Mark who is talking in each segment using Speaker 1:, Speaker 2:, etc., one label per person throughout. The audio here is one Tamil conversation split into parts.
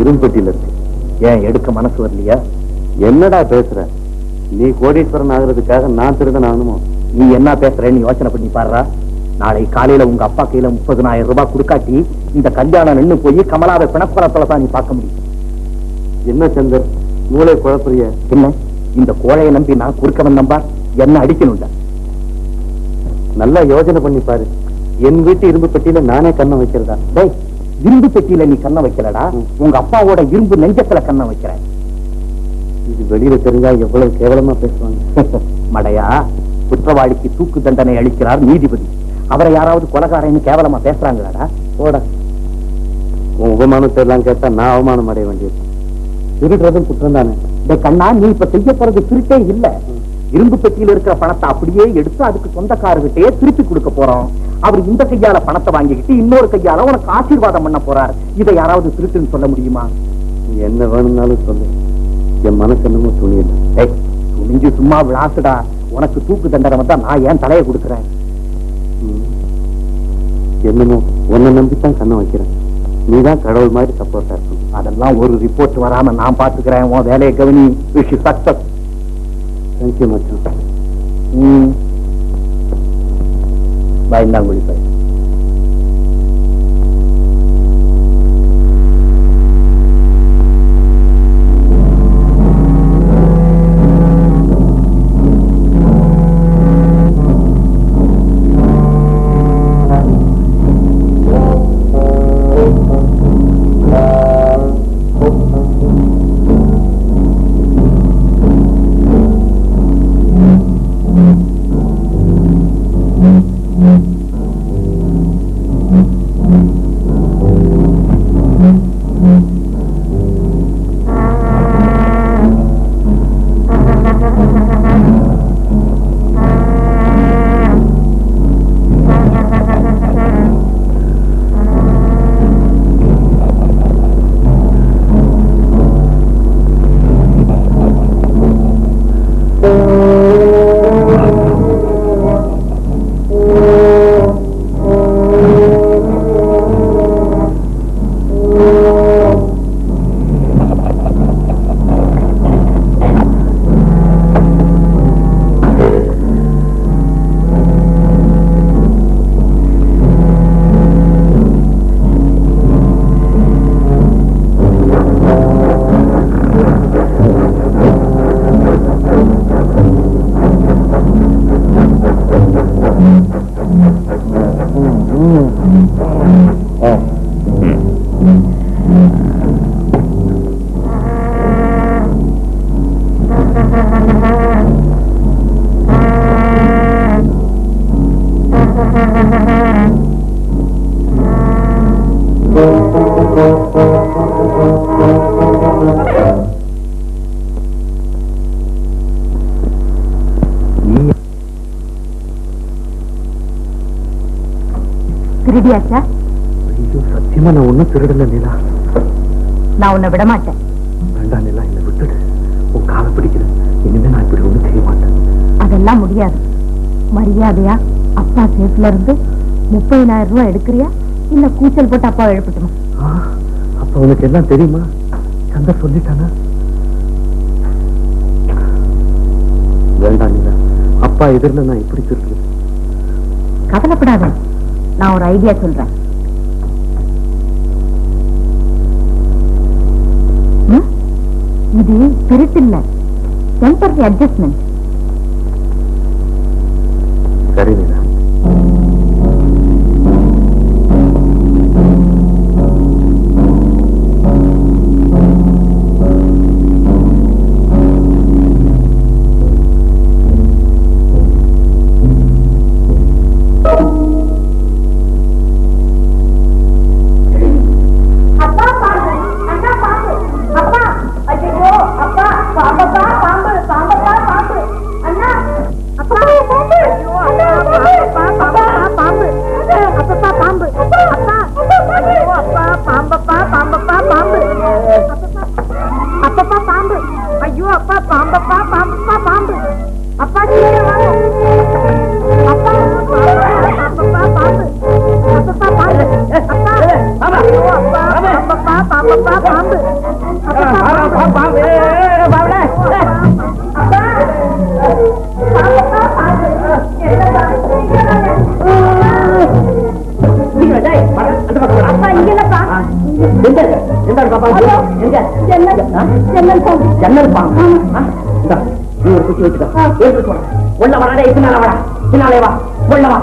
Speaker 1: இரும்பெட்டியில இருக்கு. ஏன் எடுக்க மனசு வரலையா? என்னடா பேசுற? நீ கோடீஸ்வரன் ஆகுறதுக்காக நான் திருடன் ஆகணுமோ? நீ என்ன பேசுறேன்னு யோசனை பண்ணி பாடுறா. நாளை காலையில உங்க அப்பா கையில 30,000 ரூபாய் கொடுக்காட்டி இந்த கல்யாணம் நின்று போய் கமலாவை பிணப்பலத்துல தான் நீ பார்க்க முடியும். என்ன சந்தர் மூளை குழப்பறிய? என்ன இந்த கோழையை நம்பி நான் குறுக்கவன் நம்பா என்ன அடிக்கணும்ல? நல்லா யோசனை பண்ணி பாரு. என் வீட்டு இரும்பு பெட்டியில நானே கண்ணம் வைக்கிறதா? டேய், இரும்பு பெட்டியில நீ கண்ணம் வைக்கிறடா, உங்க அப்பாவோட இரும்பு நெஞ்சத்துல கண்ணம் வைக்கிற. இது வெளியில தெரிஞ்சா எவ்வளவு கேவலமா பேசுவாங்க. மடையா, குற்றவாளிக்கு தூக்கு தண்டனை அளிக்கிறார் நீதிபதி. அவரை யாராவது கொலைகாரன்னு கேவலமா பேசுறாங்களாடா? போட. உன் உபமானத்தை எல்லாம் கேட்டா நான் அவமானம் அடைய வேண்டியது. திருடுறதும் குற்றம் தானே. இந்த கண்ணா, நீ இப்ப செய்ய போறது திருட்டே இல்ல. இரும்பு பெட்டியில இருக்கிற பணத்தை அப்படியே எடுத்து அதுக்கு சொந்தக்காரர்கிட்டயே திருப்பி கொடுக்க போறோம். அவர் இந்த கையால பணத்தை வாங்கிக்கிட்டு இன்னொரு கையால உனக்கு ஆசீர்வாதம் பண்ண போறார். இதை யாராவது திருட்டுன்னு சொல்ல முடியுமா? என்ன வேணும்னாலும் சொல்லு, என் மனசு என்னமோ துணியில. துணிஞ்சு சும்மா விளாசுடா. உனக்கு தூக்கு தண்டனை வந்தா நான் ஏன் தலையை கொடுக்குறேன்? என்னமோ உன்னை நம்பித்தான் கண்ணை வைக்கிறேன். நீதான் கடவுள் மாதிரி சப்போர்ட்டா இருக்கும். அதெல்லாம் ஒரு ரிப்போர்ட் வராம நான் பாத்துக்கிறேன். உன் வேலையை கவனி. Wish success. தேங்க்யூ மச்சான். பயந்தாங்குழி பை.
Speaker 2: திருடியாச்சா?
Speaker 1: சத்தியமா நான் ஒன்னும் திருடல நீலா.
Speaker 2: நான் உன்னை விட மாட்டேன்.
Speaker 1: வேண்டாம் நீலா, என்னை விட்டுடு. உன் காலை பிடிக்கிறேன். இனிமே நான் இப்படி ஒண்ணும் செய்ய மாட்டேன்.
Speaker 2: அதெல்லாம் முடியாது. மரியாதையா அப்பா சேஃப்ல இருந்து 30,000 ரூபாய் எடுக்கிறியா இல்ல கூச்சல் போட்டு அப்பா எழுப்பட்டுமா?
Speaker 1: அப்ப உனக்கு எல்லாம் தெரியுமா? சந்தா சொல்லிட்டானா? வேண்டாம் நீலா, அப்பா எதிரில நான் இப்படி திருடுறது.
Speaker 2: கவலைப்படாத, நான் ஒரு ஐடியா சொல்றேன். இது திருட்டு இல்ல, டெம்பரரி அட்ஜஸ்ட்மெண்ட்.
Speaker 1: சரி நீலா. ஜன்னல் பாம்பு நீ ஒரு குச்சி வச்சுக்கோ. உள்ள வராடே, பின்னால வாடா, பின்னாலே வா, உள்ள வா.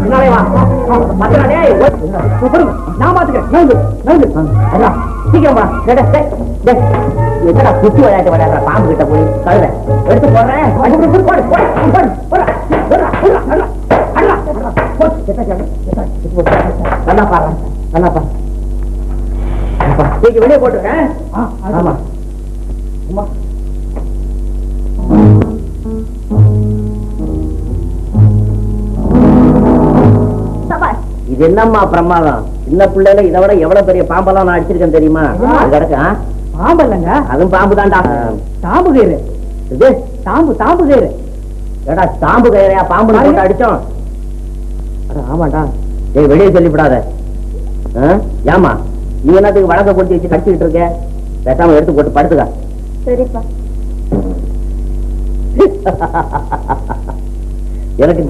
Speaker 1: பின்னாலே வா, நான் பாத்துக்கிறேன். சீக்கிரம் வா. என்னடா குச்சி விளையாட்டு விளையாடுற பாம்பு கிட்ட போய் கழுத எடுத்து போடுறேன். நல்லா பாரு, நல்லா பாரு. வெளியே போட்டுருக்கேன். ஆமா, இது என்னம்மா பிரமாதம். சின்ன பிள்ளைல இதை விட எவ்வளவு பெரிய பாம்பெல்லாம் நான் அடிச்சிருக்கேன் தெரியுமா? கிடக்க பாம்பு இல்லங்க, அதுவும் பாம்பு தான்டா. தாம்பு கயிறு. இது தாம்பு கயிறு. ஏடா தாம்பு கயிறையா பாம்பு போட்டு அடிச்சோம்? ஆமாண்டா. ஏய், வெளியே சொல்லிவிடாத. ஏமா நீ என்னத்துக்கு வழக்க கொண்டு வச்சு கடிச்சுக்கிட்டு இருக்க? பேசாம எடுத்து போட்டு படுத்துக்க.
Speaker 2: சரிப்பா.
Speaker 1: எனக்கு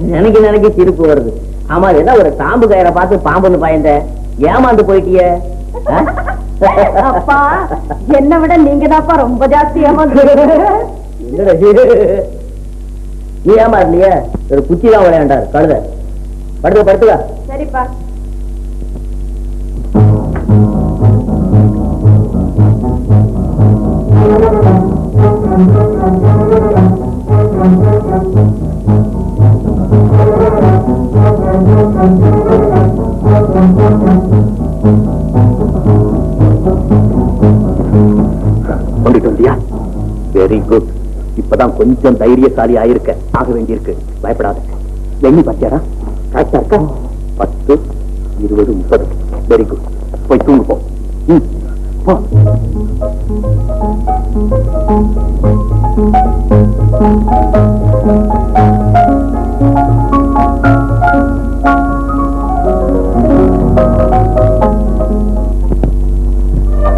Speaker 1: நினைக்க சிரிப்பு வருது. ஆமா, ஏதோ ஒரு தாம்பு கயிறை பார்த்து பாம்புன்னு பயந்த ஏமாந்து போயிட்டிய.
Speaker 2: அப்பா, என்னை விட நீங்க தான்ப்பா ரொம்ப ஜாஸ்தி ஏமாந்து.
Speaker 1: நீ ஏமா இல்லையே, ஒரு குச்சி தான் விளையாண்டாரு கழுத. படுத்துக்க.
Speaker 2: சரிப்பா.
Speaker 1: கொண்டுட்டு வந்தியா? Very good. இப்பதான் கொஞ்சம் தைரியசாலி ஆயிருக்க. ஆக வேண்டியிருக்கு. பயப்படாத. எண்ணி பாத்தியாரா? கரெக்டா இருக்கா? 10, 20, 30. Very good. போய் தூங்கு போ.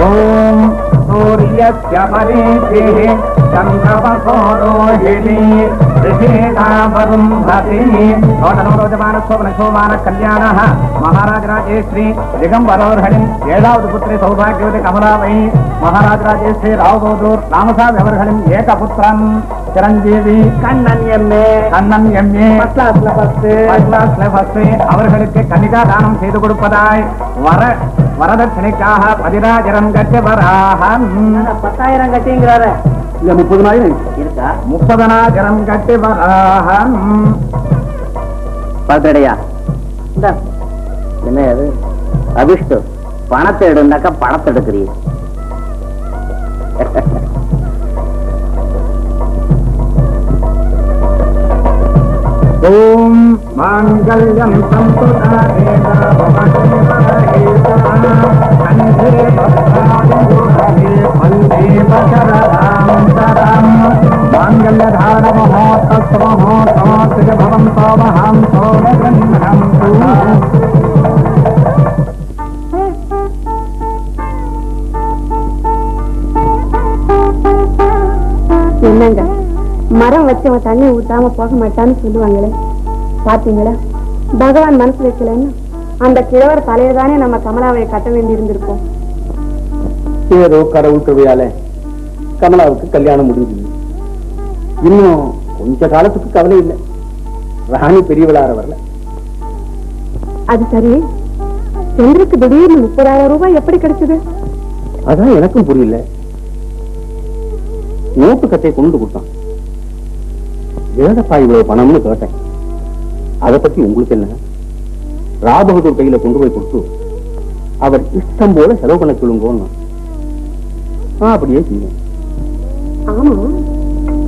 Speaker 3: ஓம் சூரியஸ்ய பரேதே சந்திரவசோ ரோஹிணி ரிஷேதாவரும் பதி நோடனோரோஜமான கல்யாணः மகாராஜராஜேஸ்ரீ திகம்பரோர்களின் 7வது புத்திரி சௌபாகியவதி கமலாவை மகாராஜராஜேஸ்ரீ ராவ்பகதூர் ராமசாமி அவர்களின் ஏகபுத்திரன் சிரஞ்சீவி கண்ணன் எம்ஏ அவர்களுக்கு கன்னிகா தானம் செய்து கொடுப்பதாய் வரதட்சணைக்காக 10,000 கட்டி வராக.
Speaker 1: 10,000 கட்டிங்கிறாரு. இல்ல 30,000 இருக்கா?
Speaker 3: 30,000 கட்டி வராக.
Speaker 1: பார்த்தடையா? என்ன அது அபிஷ்டு? பணத்தை எடுனாக்கா பணத்தை எடுக்கிறீங்க.
Speaker 3: ஓம் மாங்கல்யம் சம்புதாரேன
Speaker 2: என்னங்க, மரம் வச்சவன் தண்ணி ஊத்தாம போக மாட்டான்னு சொல்லுவாங்களே, பாத்தீங்களா? பகவான் மனசு வைக்கலன்னு அந்த கிழவர் தலையில தானே நம்ம கமலாவை கட்ட வேண்டி இருந்திருக்கோம்.
Speaker 1: ஏதோ கடவுள் கிருபையால கமலாவுக்கு கல்யாணம் முடிஞ்சது. இன்னும் கொஞ்ச காலத்துக்கு கவலை இல்லை. ராணி பெரியவளார வரல.
Speaker 2: அது சரி, செந்திற்கு திடீர்னு 30,000 ரூபாய் எப்படி கிடைச்சது?
Speaker 1: அதான் எனக்கும் புரியல. நோட்டு கட்டை கொண்டு கொடுத்தான். ஏதப்பா இவ்வளவு பணம்னு கேட்டேன். அதை பத்தி உங்களுக்கு என்ன? ராபகதூர் கையில கொண்டு போய் கொடுத்து அவர் இஷ்டம் போல செலவு பண்ண சொல்லுங்க. அப்படியே செய்வேன்.
Speaker 2: ஆமா,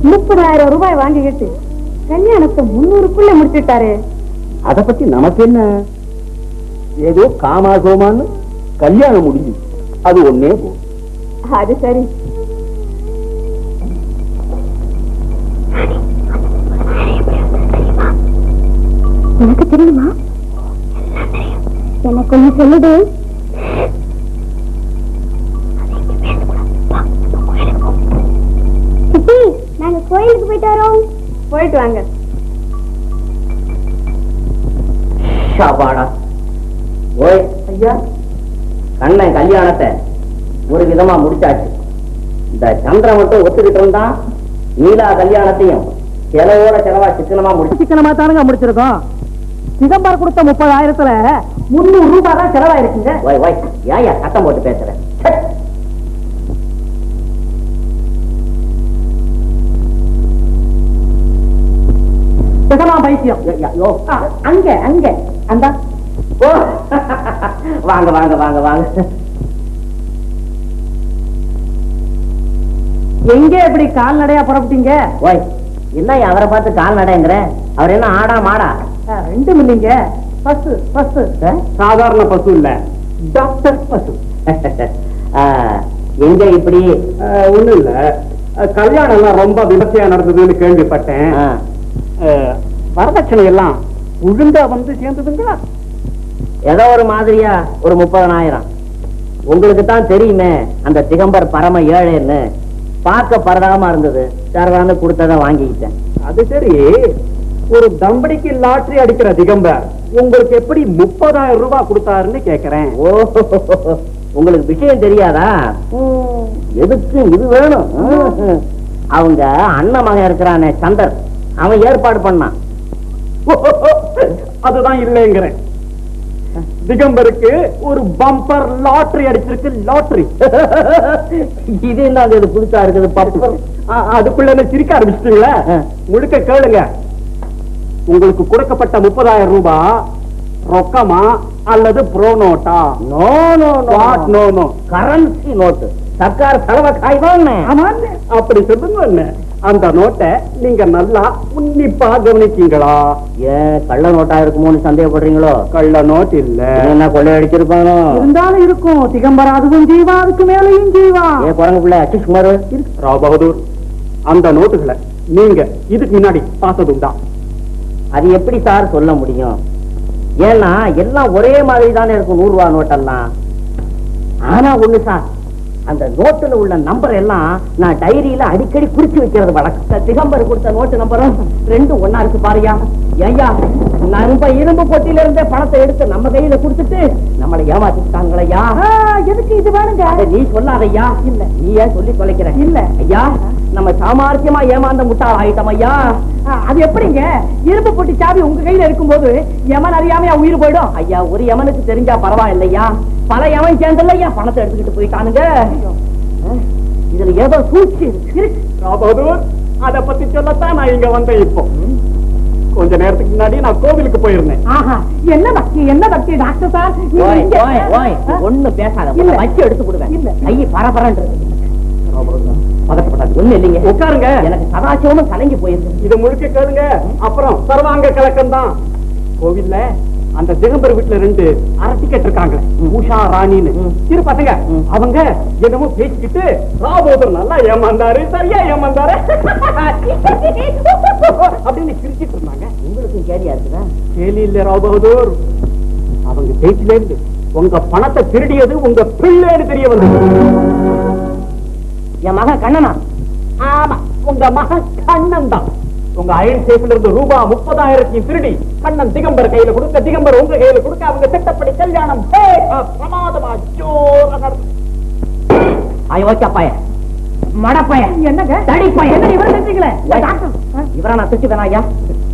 Speaker 2: 30,000 ரூபாய் வாங்கிக்கிட்டு கல்யாணத்தை 300க்குள்ள முடிச்சுட்டாரு.
Speaker 1: அதை பத்தி நமக்கு என்ன? ஏதோ காமாசோமான்னு கல்யாணம் முடிஞ்சு அது ஒன்னே போ.
Speaker 2: அது சரி. எனக்கு தெரியுமா? எனக்கு ஒண்ணு சொல்லுது. நாங்க கோயிலுக்கு போயிட்டு வரோம். போயிட்டு வாங்க.
Speaker 1: சாப்பாடா ஓய் ஐயா, கண்ணன் கல்யாணத்தை ஒரு விதமா முடிச்சாச்சு. இந்த சந்திரன் மட்டும் ஒத்துக்கிட்டு இருந்தா நீலா கல்யாணத்தையும் செலவோட செலவா சிக்கனமா
Speaker 4: சிக்கனமா தானுங்க முடிச்சிருக்கோம். சிதம்பரம் கொடுத்த 30,000த்துல 300 ரூபாய் தான் செலவாயிருக்குங்க.
Speaker 1: ஓய் ஓய், ஏயா சத்தம் போட்டு பேசுற?
Speaker 4: பைத்தியம்.
Speaker 1: அங்க அங்க அந்த வாங்க வாங்க வாங்க வாங்க.
Speaker 4: எங்க இப்படி கால்நடையா புறப்பட்டீங்க?
Speaker 1: ஓய், என்ன அவரை பார்த்து கால்நடைங்கிற? அவர் என்ன ஆடா மாடா?
Speaker 4: ரெண்டும் இல்லைங்க. பசு பசு.
Speaker 3: சாதாரண பசு இல்ல, டாக்டர் பசு.
Speaker 1: எங்க இப்படி?
Speaker 3: ஒண்ணும் இல்ல, கல்யாணம் எல்லாம் ரொம்ப விமர்சையா நடந்ததுன்னு கேள்விப்பட்டேன். வரதட்சணை எல்லாம் ஒழுங்கா வந்து சேர்ந்ததுங்களா?
Speaker 1: ஏதோ ஒரு மாதிரியா ஒரு 30,000. உங்களுக்கு தான் தெரியுமே அந்த திகம்பர் பரம ஏழைன்னு. பார்க்க பரதாம இருந்தது, சரவான்னு கொடுத்தத வாங்கிக்கிட்டேன்.
Speaker 3: அது சரி, ஒரு தம்படிக்கு லாட்டரி அடிக்கிற திகம்பர் உங்களுக்கு எப்படி 30,000 ரூபாய் கொடுத்தாருன்னு கேக்குறேன்.
Speaker 1: ஓ, உங்களுக்கு விஷயம் தெரியாதா? எதுக்கு இது வேணும்? அவங்க அண்ணன் மகன் இருக்கிறானே சந்தர், அவன் ஏற்பாடு பண்ணான்.
Speaker 3: அதுதான் இல்லைங்கிறேன். திகம்பருக்கு ஒரு பம்பர் லாட்டரி அடிச்சிருக்கு. லாட்டரி
Speaker 1: இது என்ன இது புதுசா இருக்குது? பம்பர்.
Speaker 3: அதுக்குள்ள என்ன சிரிக்க ஆரம்பிச்சிட்டீங்களா? முழுக்க கேளுங்க. உங்களுக்கு கொடுக்கப்பட்ட 30,000 ரூபாய் ரொக்கமா அல்லது ப்ரோ நோட்டா?
Speaker 1: No no
Speaker 3: what no no?
Speaker 1: Currency note. சர்க்கார் செலவை காய்வான்.
Speaker 3: அப்படி சொல்லுங்க. அந்த நோட்டை நீங்க நல்லா உன்னிப்பா கவனிச்சீங்களா?
Speaker 1: ஏன் கள்ள நோட்டா இருக்குமோன்னு சந்தேகப்படுறீங்களோ?
Speaker 3: கள்ள நோட் இல்ல,
Speaker 1: என்ன கொள்ளை அடிச்சிருப்பானோ?
Speaker 4: இருந்தாலும் இருக்கும். திகம்பரம் அதுவும் ஜீவா, அதுக்கு மேலையும் ஜீவா.
Speaker 1: ஏன் குரங்கு பிள்ளை சுமார்?
Speaker 3: ராவ் பகதூர், அந்த நோட்டுகளை நீங்க இதுக்கு முன்னாடி பார்த்ததுண்டா?
Speaker 1: அது எப்படி சார் சொல்ல முடியும்? ஏன்னா எல்லாம் ஒரே மாதிரி தானே இருக்கும் 100 ரூபாய் நோட்டெல்லாம். ஆனா ஒண்ணு சார், அந்த நோட்டுல உள்ள நம்பர் எல்லாம் நான் டைரியில அடிக்கடி குறிச்சு வைக்கிறது வழக்கம். திகம்பர் கொடுத்த நோட்டு நம்பரும் 2 ஒண்ணா இருக்கு பாருயா. ஐயா, நம்ம இரும்பு பொட்டியில இருந்தே பணத்தை எடுத்து நம்ம கையில கொடுத்துட்டு நம்மளை ஏமாத்திட்டாங்களையா.
Speaker 4: எதுக்கு இது வேணுங்க?
Speaker 1: நீ சொல்லாதையா. இல்ல, நீ ஏன் சொல்லி தொலைக்கிற?
Speaker 4: இல்ல
Speaker 1: ஐயா, நம்ம சாமர்த்தியமா ஏமாந்த முட்டாள் ஆயிட்டோம் ஐயா.
Speaker 4: அது எப்படிங்க? இரும்பு பொட்டி சாவி உங்க கையில இருக்கும்போது யமன் அறியாமையா உயிர் போயிடும்.
Speaker 1: ஐயா, ஒரு யமனுக்கு தெரிஞ்சா பரவாயில்லையா, பல யமன் சேர்ந்தல்ல ஐயா பணத்தை எடுத்துக்கிட்டு போயிட்டானுங்க. இதுல ஏதோ சூழ்ச்சி இருக்கு.
Speaker 3: ராவ் பகதூர், அத பத்தி சொல்லத்தான் நான் இங்க வந்தேன். இப்போ கொஞ்ச நேரத்துக்கு முன்னாடி நான் கோவிலுக்கு போயிருந்தேன்.
Speaker 4: ஆஹா, என்ன பக்தி என்ன பக்தி டாக்டர் சார்.
Speaker 1: ஒண்ணு பேசாத, வச்சு எடுத்து கொடுவேன்.
Speaker 4: இல்ல,
Speaker 1: ஐய பரபரன்றது. ஒண்ணு இல்லைங்க,
Speaker 3: உட்காருங்க.
Speaker 1: எனக்கு சதாசிவமும் கலங்கி போயிருக்கு.
Speaker 3: இதை முழுக்க கேளுங்க, அப்புறம் சர்வாங்க கலக்கம் தான். கோவில்ல அந்த திகம்பர் வீட்டுல 2 அரட்டிக்கட்டு இருக்காங்க, உஷா ராணின்னு சிறு பசங்க. அவங்க என்னமோ பேசிக்கிட்டு ராவ் பகதூர் நல்லா ஏமாந்தாரு, சரியா ஏமாந்தாரு அப்படின்னு சிரிச்சிட்டு இருந்தாங்க.
Speaker 1: உங்களுக்கும் கேலியா இருக்குதா?
Speaker 3: கேலி இல்ல ராவ் பகதூர், அவங்க பேச்சில இருந்து உங்க பணத்தை திருடியது உங்க பிள்ளைன்னு தெரிய வந்தது.
Speaker 1: என் மகன் கண்ணனா?
Speaker 3: ஆமா, உங்க மகன் கண்ணன் தான். உங்க அயன் சேஃப்ல இருந்து ரூபாய் 30,000 திருடி கண்ணன் திகம்பர் கையில கொடுக்க, திகம்பர் உங்க கையில கொடுக்க, அவங்க திட்டப்படி கல்யாணம் பிரமாதமா ஜோரா நடந்து.
Speaker 1: அயோக்கிய மடப்பைய,
Speaker 4: என்னங்க
Speaker 1: தடி பையன்,
Speaker 4: என்ன இவரை செஞ்சீங்களே?
Speaker 1: இவரை நான் திட்டுவேனா ஐயா?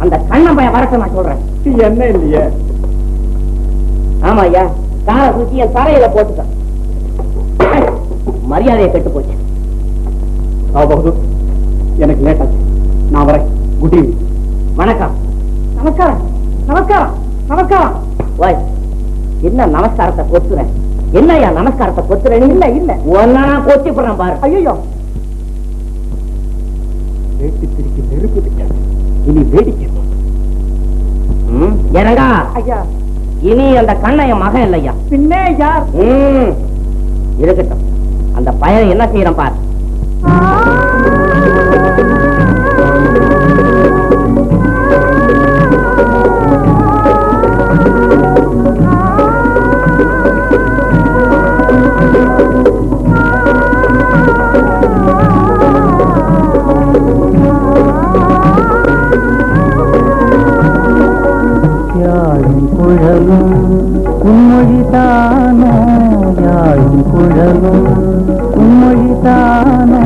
Speaker 1: அந்த கண்ணன் பையன் வரட்டும், நான் சொல்றேன்.
Speaker 3: என்ன இல்லையே?
Speaker 1: ஆமா ஐயா, காரை தூக்கி என் தரையில போட்டுக்க. மரியாதையை கெட்டு போச்சு.
Speaker 3: ராவ் பகதூர், எனக்கு லேட் ஆச்சு, நான் வரேன். Good evening.
Speaker 1: வணக்கம்.
Speaker 4: நமஸ்காரம் நமஸ்காரம் நமஸ்காரம்.
Speaker 1: ஓய், என்ன நமஸ்காரத்தை கொத்துறேன்? என்னையா நமஸ்காரத்தை கொத்துறேன்?
Speaker 4: இல்ல இல்ல,
Speaker 1: ஒன்னா கொத்தி போறேன் பாரு.
Speaker 4: ஐயோ,
Speaker 3: வேட்டி திருக்கி நெருப்பு திட்டாது, இனி வேடிக்கை.
Speaker 1: எனங்கா
Speaker 4: ஐயா,
Speaker 1: இனி அந்த கண்ணன் என் மகன் இல்லையா?
Speaker 4: பின்னே யார்?
Speaker 1: இருக்கட்டும், அந்த பையன் என்ன செய்யறான் பாரு.
Speaker 5: உம்மொழிதானோ யாழும் குழலும் உம்மொழிதானோ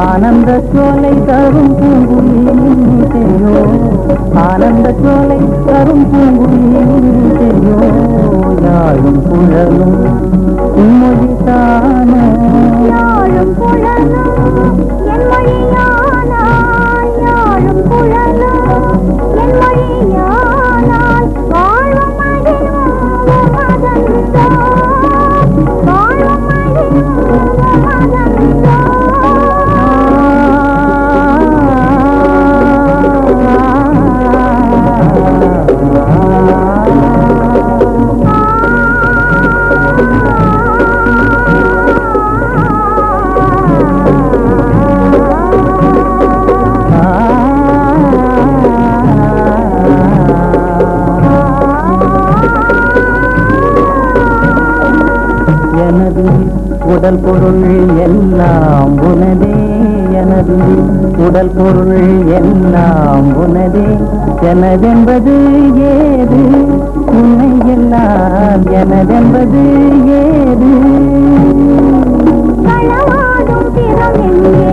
Speaker 5: ஆனந்த சோலை தரும் பூங்குயிலையோ ஆனந்த சோலை தரும் பூங்குயிலையோ யாழும் குழலும் உம்மொழிதானோ
Speaker 6: யாழும் குழலும் என் மொழியானால் யாழும் குழலும் என் மொழியானால் வாழும் மகிழும் மதந்தோ வாழும் மகிழும் மதந்தோ
Speaker 5: எனது உடல் பொருள் எல்லாம் உனதே எனது உடல் பொருள் எல்லாம் உனதே எனதென்பது ஏது உன்னை எல்லாம் எனதென்பது ஏது
Speaker 6: களவாடும் திறம் எங்கே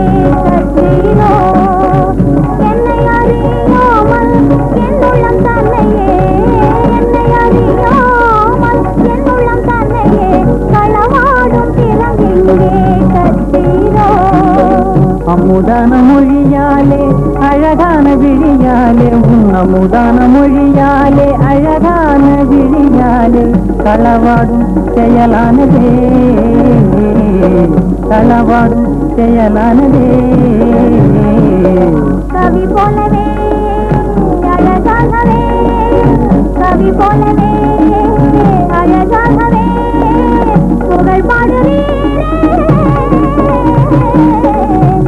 Speaker 6: கற்றீரோ என்னை அறியாமல் என்னுள்ளம் தன்னையே என்னை அறியாமல் என்னுள்ளம் தன்னையே களவாடும் திறம் எங்கே கற்றீரோ
Speaker 5: அமுதான மொழியாலே அழகான விழியாலே உன் அமுதான மொழியாலே அழகான விழியாலே களவாடும் செயலானதே களவாடும் செயலானதே
Speaker 6: கவி போலவே அழகாகவே கவி போலவே அழகாகவே புகழ் பாடுவீரே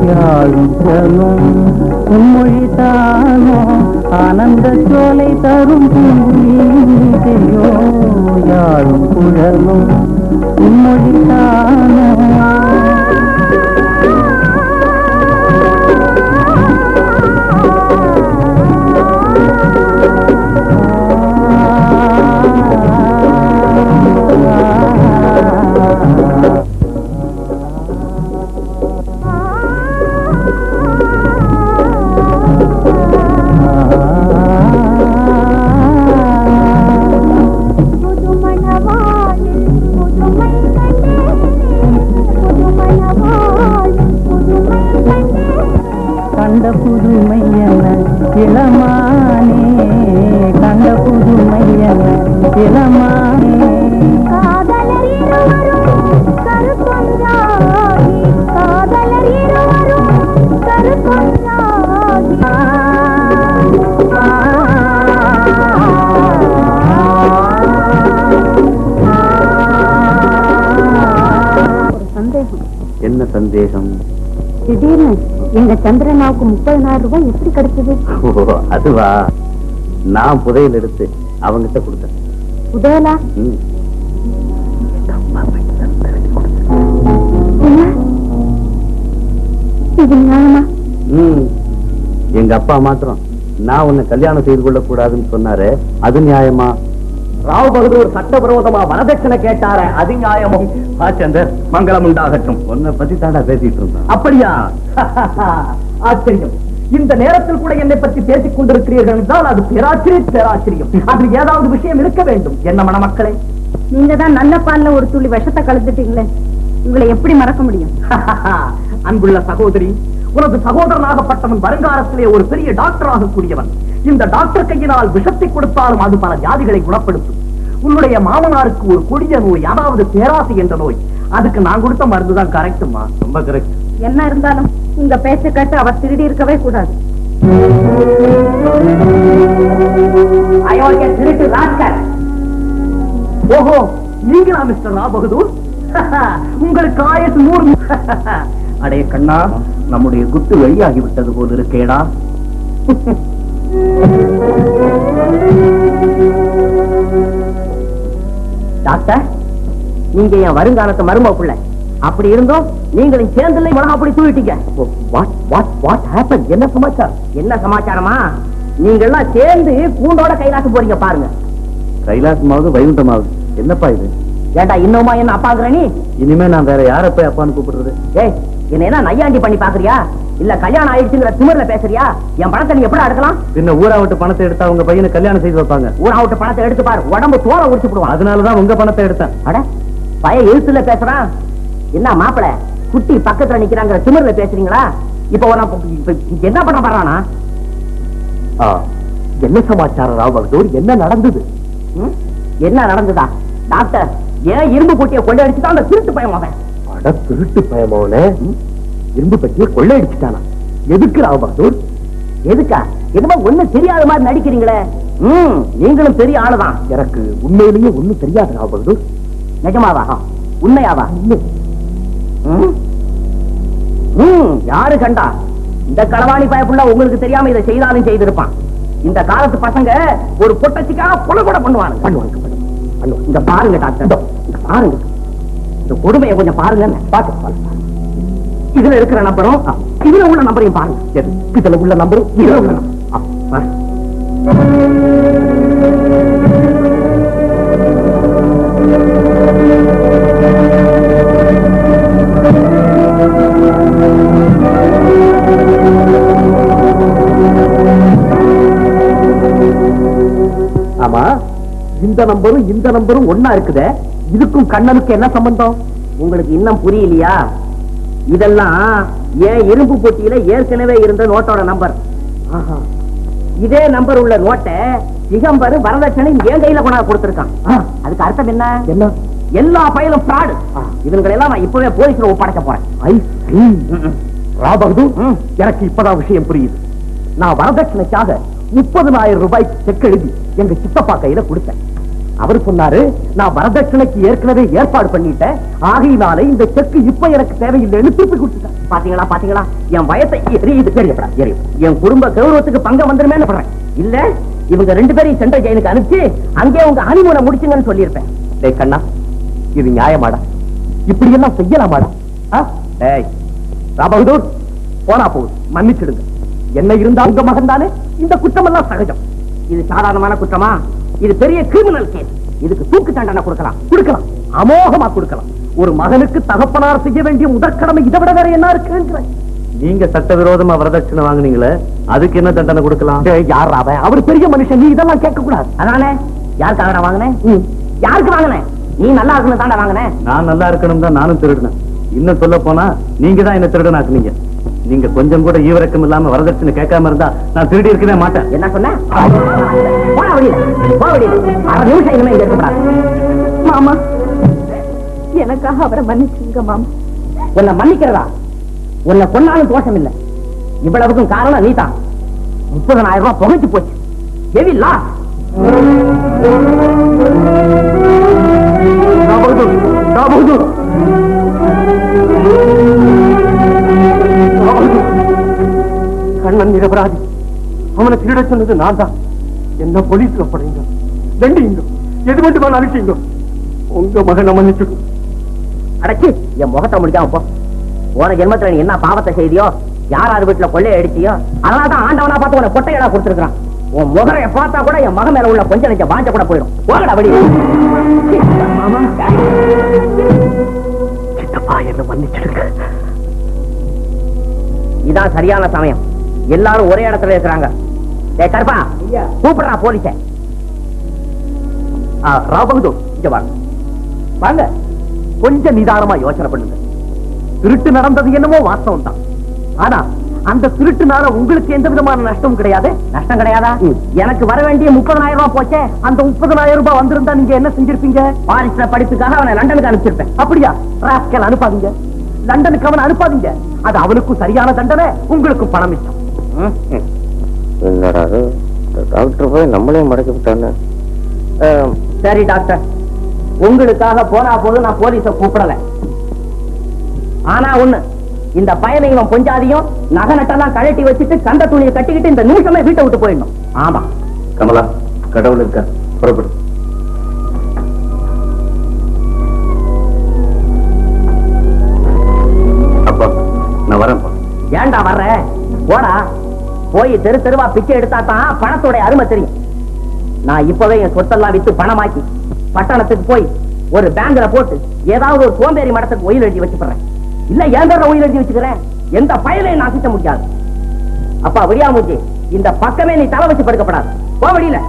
Speaker 5: யாழும் குழலும் உம்மொழிதானோ ஆனந்த சோலை தரும் பூங்குயிலையோ யாழும் குழலும் உம்மொழிதானோ கண்ட புதுமையன இளமானே கண்ட புதுமையன இளமானே
Speaker 6: காதலர் இருவரும் கருப்பொன்றாகி காதலர் இருவரும் கருப்பொன்றாகி
Speaker 2: சந்தேகம்.
Speaker 1: என்ன சந்தேகம்?
Speaker 2: திடீர்னு எங்க சந்திரனாவுக்கு 30,000 ரூபாய் எப்படி கிடைச்சது?
Speaker 1: ஓ, அதுவா, நான் புதையல் எடுத்து அவங்கிட்ட கொடுத்தேன்.
Speaker 2: புதையலா?
Speaker 1: ம்.
Speaker 2: என்ன? இது நியாயமா?
Speaker 1: ம். எங்க அப்பா மாத்திரம் நான் உன்னை கல்யாணம் செய்து கொள்ள கூடாதுன்னு சொன்னாரு, அது நியாயமா?
Speaker 3: ராவ் பகதூர் சட்டவிரோதமா வரதட்சணை கேட்டார, அது நியாயமும்.
Speaker 1: சந்தர், மங்களம் உண்டாகட்டும். உன்னை பத்தி தாண்டா பேசிட்டு இருந்தான்.
Speaker 3: அப்படியா? ஆச்சரியம். இந்த நேரத்தில் கூட என்னை பற்றி பேசிக் கொண்டிருக்கிறீர்கள் என்றால் அது பேராச்சரியம். அதில் ஏதாவது விஷயம் இருக்க வேண்டும். என்ன மணமக்களே,
Speaker 2: நீங்க தான் நல்ல பால்ல ஒரு துளி விஷத்தை கலந்துட்டீங்களே, உங்களை எப்படி மறக்க முடியும்?
Speaker 3: அன்புள்ள சகோதரி, உனது சகோதரனாகப்பட்டவன் வருங்காலத்திலே ஒரு பெரிய டாக்டராக கூடியவன். இந்த டாக்டர் கையினால் விஷத்தை கொடுத்தாலும் அது பல வியாதிகளை குணப்படுத்தும். உன்னுடைய மாமனாருக்கு ஒரு கொடிய நோய், அதாவது பேராசை என்ற நோய். அதுக்கு நான் கொடுத்த மருந்துதான் கரெக்டுமா?
Speaker 1: ரொம்ப கரெக்ட்.
Speaker 2: என்ன இருந்தாலும் உங்க பேச்ச கேட்டு அவர் திருடி இருக்கவே கூடாது.
Speaker 3: அயோக்கிய திருட்டு ராஸ்கல். ஓஹோ, நீங்களா மிஸ்டர் ராவ் பகதூர்? உங்களுக்கு ஆயுசு 100. அடைய கண்ணா, நம்முடைய குட்டு வெளியாகி விட்டது போல் இருக்கேடா. டாக்டர், நீங்க என் வருங்காலத்தை மருமக பிள்ளை. அப்படி இருந்தோம் நீங்களும் சேர்ந்து மனம் அப்படி தூக்கிட்டீங்க. என்ன சமாச்சாரம்? என்ன சமாச்சாரமா? நீங்க எல்லாம் சேர்ந்து கூண்டோட கைலாசம் போறீங்க பாருங்க.
Speaker 1: கைலாசமாவது வைகுண்டமாவது என்னப்பா இது? ஏண்டா இன்னுமா என்ன அப்பாங்கிற நீ?
Speaker 3: இனிமே நான் வேற யார போய் அப்பான்னு கூப்பிடுறது?
Speaker 1: ஏய், என்ன என்ன நையாண்டி பண்ணி பாக்குறியா? இல்ல கல்யாணம் ஆயிடுச்சுங்கிற திமிர்ல பேசுறியா? என் பணத்தை நீ எப்படி எடுக்கலாம்?
Speaker 3: பின்ன ஊரா விட்டு பணத்தை எடுத்தா உங்க பையனை கல்யாணம் செய்து வைப்பாங்க.
Speaker 1: ஊரா விட்டு பணத்தை எடுத்து பாரு, உடம்பு தோலை உரிச்சு போடுவான்.
Speaker 3: அதனாலதான் உங்க பணத்தை எடுத்தேன்.
Speaker 1: அட பையன் எழுத்துல பேசுறான். என்ன மாப்பிள குட்டி பக்கத்துல நிக்கிறாங்கிற திமிர்ல பேசுறீங்களா? இப்ப என்ன பண்ண பாறானா?
Speaker 3: என்ன சமாச்சாரம் ராவ் பகதூர்? என்ன நடந்தது?
Speaker 1: என்ன நடந்ததா? டாக்டர் ஏன் இரும்பு பொட்டியை கொள்ளையடிச்சுதான் அந்த திருட்டு பயமாவன்.
Speaker 3: அட திருட்டு பயமாவன இரும்பு பெட்டியை கொள்ளையடிச்சுட்டானா? எதுக்கு ராவ் பகதூர்?
Speaker 1: எதுக்கா? என்னமோ ஒண்ணும் தெரியாத மாதிரி நடிக்கிறீங்களே. நீங்களும் பெரிய ஆளுதான்.
Speaker 3: எனக்கு உண்மையிலேயே ஒண்ணும் தெரியாது ராவ் பகதூர்.
Speaker 1: நிஜமாவா? உண்மையாவா? யாரு கண்டா? இந்த களவாணி பயப்புள்ள உங்களுக்கு தெரியாம இதை செய்தாலும் செய்திருப்பான். இந்த காலத்து பசங்க ஒரு பொட்டச்சிக்காக கொலை கூட பண்ணுவாங்க. இங்க பாருங்க டாக்டர், இங்க பாருங்க, இந்த கொடுமையை கொஞ்சம் பாருங்க. இதுல இருக்கிற நம்பரும் இதுல உள்ள நம்பரையும் பாருங்க. இதுல உள்ள நம்பரும் இதுல உள்ள நம்பர்.
Speaker 3: ஆமா, இந்த நம்பரும் இந்த நம்பரும் ஒன்னா இருக்குதே, இதுக்கும் கண்ணனுக்கு என்ன சம்பந்தம்?
Speaker 1: உங்களுக்கு இன்னும் புரியலையா? இதெல்லாம் ஏன் இரும்பு பொட்டியில ஏற்கனவே இருந்த நோட்டோட நம்பர். இதே நம்பர் உள்ள நோட்டை திகம்பர் வரதட்சணை என் கையில கொண்டாந்து கொடுத்திருக்கான். அதுக்கு அர்த்தம் என்ன?
Speaker 3: என்ன?
Speaker 1: எல்லா பையலும் ஃப்ராடு. இவங்களை எல்லாம் நான் இப்பவே போலீஸ்ல ஒப்படைக்க போறேன்.
Speaker 3: எனக்கு இப்பதான் விஷயம் புரியுது. நான் வரதட்சணைக்காக 30,000 ரூபாய்க்கு செக் எழுதி எங்க சித்தப்பா கையில கொடுத்தேன். அவர் சொன்னாரு, நான் வரதட்சணைக்கு ஏற்கனவே ஏற்பாடு பண்ணிட்டேன், ஆகையினால இந்த செக் இப்ப எனக்கு தேவையில்லைன்னு திருப்பி கொடுத்துட்டேன்.
Speaker 1: பாத்தீங்களா பாத்தீங்களா, என் வயசை எரியுது. என் குடும்ப கௌரவத்துக்கு பங்கம் வந்துருமேன்னு சொல்றேன். இல்ல இவங்க 2 பேரையும் சென்ட்ரல் ஜெயிலுக்கு அனுப்பிச்சு அங்கே உங்க ஹனிமூனை முடிச்சுங்கன்னு சொல்லியிருப்பேன்.
Speaker 3: டேய் கண்ணா, இது நியாயமாடா? இப்படி எல்லாம் செய்யலாமாடா? டேய் ராபகதூர், போனா போகுது, மன்னிச்சிடுங்க. என்ன இருந்தா உங்க மகன் தானே, இந்த குற்றம் எல்லாம் சகஜம்.
Speaker 1: இது சாதாரணமான குற்றமா? இது பெரிய கிரிமினல் கேஸ். இதுக்கு தூக்கு தண்டனை கொடுக்கலாம்,
Speaker 3: அமோகமா கொடுக்கலாம். ஒரு மகனுக்கு தகப்பனார் செய்ய வேண்டிய முதற்கடமை இதை விட வேற என்ன இருக்கு? நீங்க சட்டவிரோதமா வரதட்சணை வாங்குனீங்களே, அதுக்கு என்ன தண்டனை கொடுக்கலாம்? யார் அவன்? அவர் பெரிய மனுஷன், நீ இதெல்லாம் கேட்க கூடாது.
Speaker 1: அதானே, யாருக்காக வாங்கினேன்? யாருக்கு வாங்கினேன்? நீ நல்லா இருக்கணும் தாண்டா வாங்கினேன்.
Speaker 3: நான் நல்லா இருக்கணும் தான் நானும் திருடினேன். இன்னும் சொல்ல போனா நீங்க தான் என்ன திருடனாக்குனீங்க. நீங்க கொஞ்சம் கூட ஈவரக்கம் இல்லாம வரதட்சணை கேட்காம இருந்தா நான் திருடி இருக்கவே மாட்டேன்.
Speaker 1: என்ன சொன்ன?
Speaker 2: மாமா, எனக்காக அவரை மன்னிச்சுங்க மாமா.
Speaker 1: உன்னை மன்னிக்கிறதா? உன்னை கொன்னாலும் தோஷம் இல்லை. இவ்வளவுக்கும் காரணம் நீதான். 30,000 ரூபாய் புகைச்சு போச்சு. எவில்லா
Speaker 3: கண்ணன் நிரபராதி. அவனை திருட சொன்னது நான் தான். என்ன போலீஸ்ல படைங்க, தண்டிங்க, எது மட்டும் அனுப்பிங்க. உங்க மகனை மன்னிச்சுடு.
Speaker 1: அடைச்சு என் முகத்தை முடிக்காம போ. போன ஜென்மத்துல நீ என்ன பாவத்தை செய்தியோ, யாராவது வீட்டுல கொள்ளைய அடிச்சியோ, அதனாலதான் ஆண்டவனா பார்த்து உன கொட்டையடா கொடுத்துருக்கான். உன் முகரைய பார்த்தா கூட என் மகன் மேல உள்ள கொஞ்சம் நெஞ்ச வாஞ்ச கூட போயிடும். போகடா வழி.
Speaker 3: சித்தப்பா, என்ன மன்னிச்சிடுங்க.
Speaker 1: இதான் சரியான சமயம். எல்லாரும் ஒரே இடத்துல இருக்கிறாங்க. கருப்பா, கூப்பிடுறா போலீஸ.
Speaker 3: ராபகதூர், இங்க வாங்க. கொஞ்சம் நிதானமா யோசனை பண்ணுங்க. திருட்டு நடந்தது என்னமோ வாஸ்தவம் தான். ஆனா அந்த திருட்டுனால உங்களுக்கு எந்த விதமான நஷ்டமும் கிடையாது.
Speaker 1: நஷ்டம் கிடையாதா? எனக்கு வர வேண்டிய 30,000 ரூபாய் போச்சே.
Speaker 3: அந்த 30,000 ரூபாய் வந்திருந்தா நீங்க என்ன செஞ்சிருப்பீங்க?
Speaker 1: பாரிஸ்ல படிப்புக்காக அவனை லண்டனுக்கு அனுப்பிச்சிருப்பேன்.
Speaker 3: அப்படியா? ராஸ்கல் அனுப்பாதீங்க, லண்டனுக்கு அவனை அனுப்பாதீங்க. அது அவனுக்கும் சரியான தண்டனை, உங்களுக்கும் பணம் மிச்சம்.
Speaker 7: என்னடா டாக்டர் போய் நம்மளே மடக்கி விட்டானே.
Speaker 1: சரி டாக்டர், உங்களுக்காக போனா போது நான் போலீஸ கூப்பிடல. ஆனா ஒண்ணு, இந்த பையனை இவன் பொஞ்சாதியும் நகை நட்டெல்லாம் கழட்டி வச்சுட்டு கண்ட துணியை கட்டிக்கிட்டு இந்த நிமிஷமே வீட்டை விட்டு போயிடணும். ஆமா
Speaker 3: கமலா, கடவுள் இருக்க, புறப்படு. அப்பா நான் வரேன்.
Speaker 1: ஏண்டா வர்ற? போடா. போய் தெரு தெருவா பிச்சை எடுத்தா தான் பணத்தோட அருமை தெரியும். நான் இப்பவே என் சொத்தெல்லாம் வித்து பணமாக்கி பட்டணத்துக்கு போய் ஒரு பேங்க்ல போட்டு ஏதாவது ஒரு சோம்பேறி மடத்துக்கு ஒயில் எழுதி வச்சுக்கிறேன். இல்ல என் பேர்ல ஒயில் எழுதி வச்சுக்கிறேன். எந்த பயலையும் நான் சித்த முடியாது. அப்பா விடியாமூச்சி, இந்த பக்கமே நீ தலை வச்சு படுக்கப்படாது. போ வெளியில.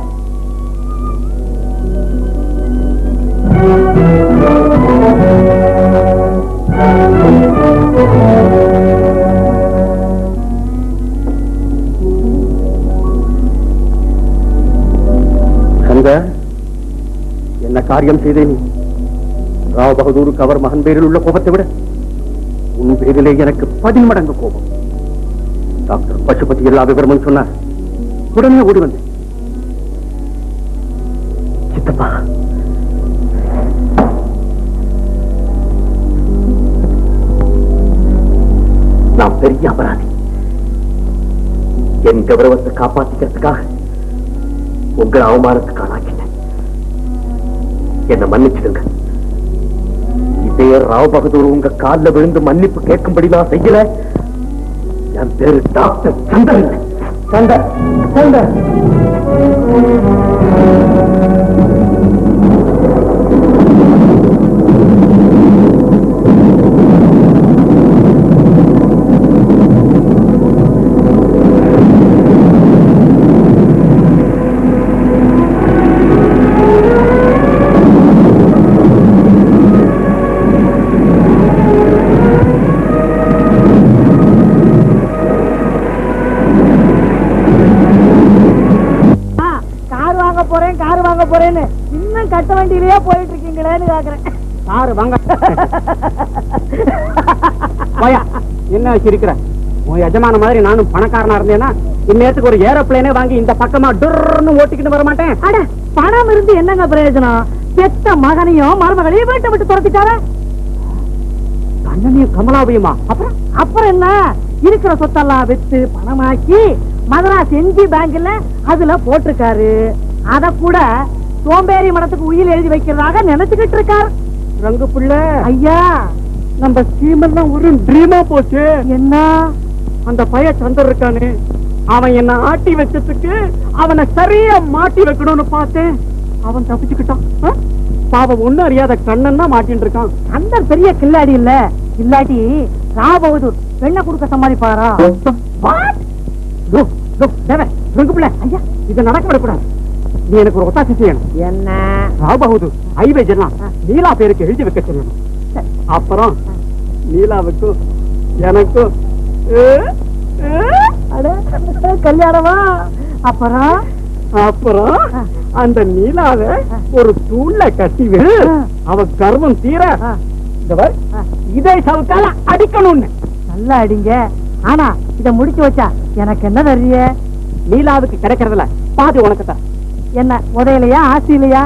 Speaker 1: என்ன காரியம் செய்தே நீ? ராவ் பகதூருக்கு அவர் மகன் பேரில் உள்ள கோபத்தை விட உன் பேரிலே எனக்கு 10 மடங்கு கோபம். டாக்டர் பசுபதி எல்லா விவரமும் சொன்னார். உடனே ஓடி வந்தேன். சித்தப்பா, நான் பெரிய அபராதி. என் கௌரவத்தை காப்பாத்திக்கிறதுக்காக உங்களை அவமானத்துக்கு ஆளாக்கிட்டேன். என்ன மன்னிச்சிடுங்க. இதே ராவ் பகதூர் உங்க காலில் விழுந்து மன்னிப்பு கேட்கும்படி நான் செய்யல. என் பேரு டாக்டர் சந்தர். சந்தர் சந்தர்
Speaker 4: போறேன்னு இன்னும் கட்ட வண்டியிலேயே போயிட்டு இருக்கீங்களேன்னு கேக்குறேன்.
Speaker 3: காரு வாங்க. என்ன வச்சிருக்கிற? உன் எஜமான மாதிரி நானும் பணக்காரனா இருந்தேன்னா இந்நேரத்துக்கு ஒரு ஏரோப்ளேனே வாங்கி இந்த பக்கமா டுர்னு ஓட்டிக்கிட்டு வர மாட்டேன்.
Speaker 4: அட, பணம் இருந்து என்னங்க பிரயோஜனம்? பெத்த மகனையும் மருமகளையும் வீட்டை விட்டு துரத்திட்டார.
Speaker 3: கண்ணனையும் கமலாவையுமா?
Speaker 4: அப்புறம் என்ன, இருக்கிற சொத்தெல்லாம் வித்து பணமாக்கி மதராஸ் எம்ஜி பேங்க்ல அதுல போட்டிருக்காரு. அத கூட சோம்பேறி மடத்துக்கு உயில் எழுதி வைக்கிறதாக நினைச்சுக்கிட்டு இருக்காரு.
Speaker 3: ரங்கு பிள்ளை
Speaker 4: ஐயா,
Speaker 3: நம்ம ஸ்கீம் எல்லாம் ஒரு ட்ரீமா போச்சு.
Speaker 4: என்ன?
Speaker 3: அந்த பையன் சந்தர் இருக்கானே, அவன் என்ன ஆட்டி வச்சதுக்கு அவனை சரியா மாட்டி வைக்கணும்னு பார்த்தேன். அவன் தப்பிச்சுக்கிட்டான். பாவம் ஒண்ணும் அறியாத கண்ணன் தான் மாட்டின்னு இருக்கான்.
Speaker 4: அந்த பெரிய கில்லாடி இல்ல, இல்லாட்டி ராவ் பகதூர் பெண்ணை கொடுக்க சமாளிப்பாரா?
Speaker 3: ரங்கு பிள்ளை, ஐயா, இதை நடக்க விடக்கூடாது. நீ எனக்கு ஒரு ஒத்தாசி செய்யணும்.
Speaker 4: என்ன?
Speaker 3: ராவ் பகதூர் ஹைவேஜ் எல்லாம் நீலா பேருக்கு எழுதி வைக்க சொல்லணும். அப்புறம் நீலாவுக்கும் எனக்கும்
Speaker 4: கல்யாணமா? அப்புறம்
Speaker 3: அப்புறம் அந்த நீலாவை ஒரு தூண்ல கட்டி அவ கர்வம் தீர இதே சவுக்கால அடிக்கணும்னு.
Speaker 4: நல்லா அடிங்க. ஆனா இத முடிச்சு வச்சா எனக்கு என்ன தெரிய?
Speaker 3: நீலாவுக்கு கிடைக்கிறதுல பாதி உனக்கு தான்.
Speaker 4: என்ன உதையிலையா ஆசையிலையா?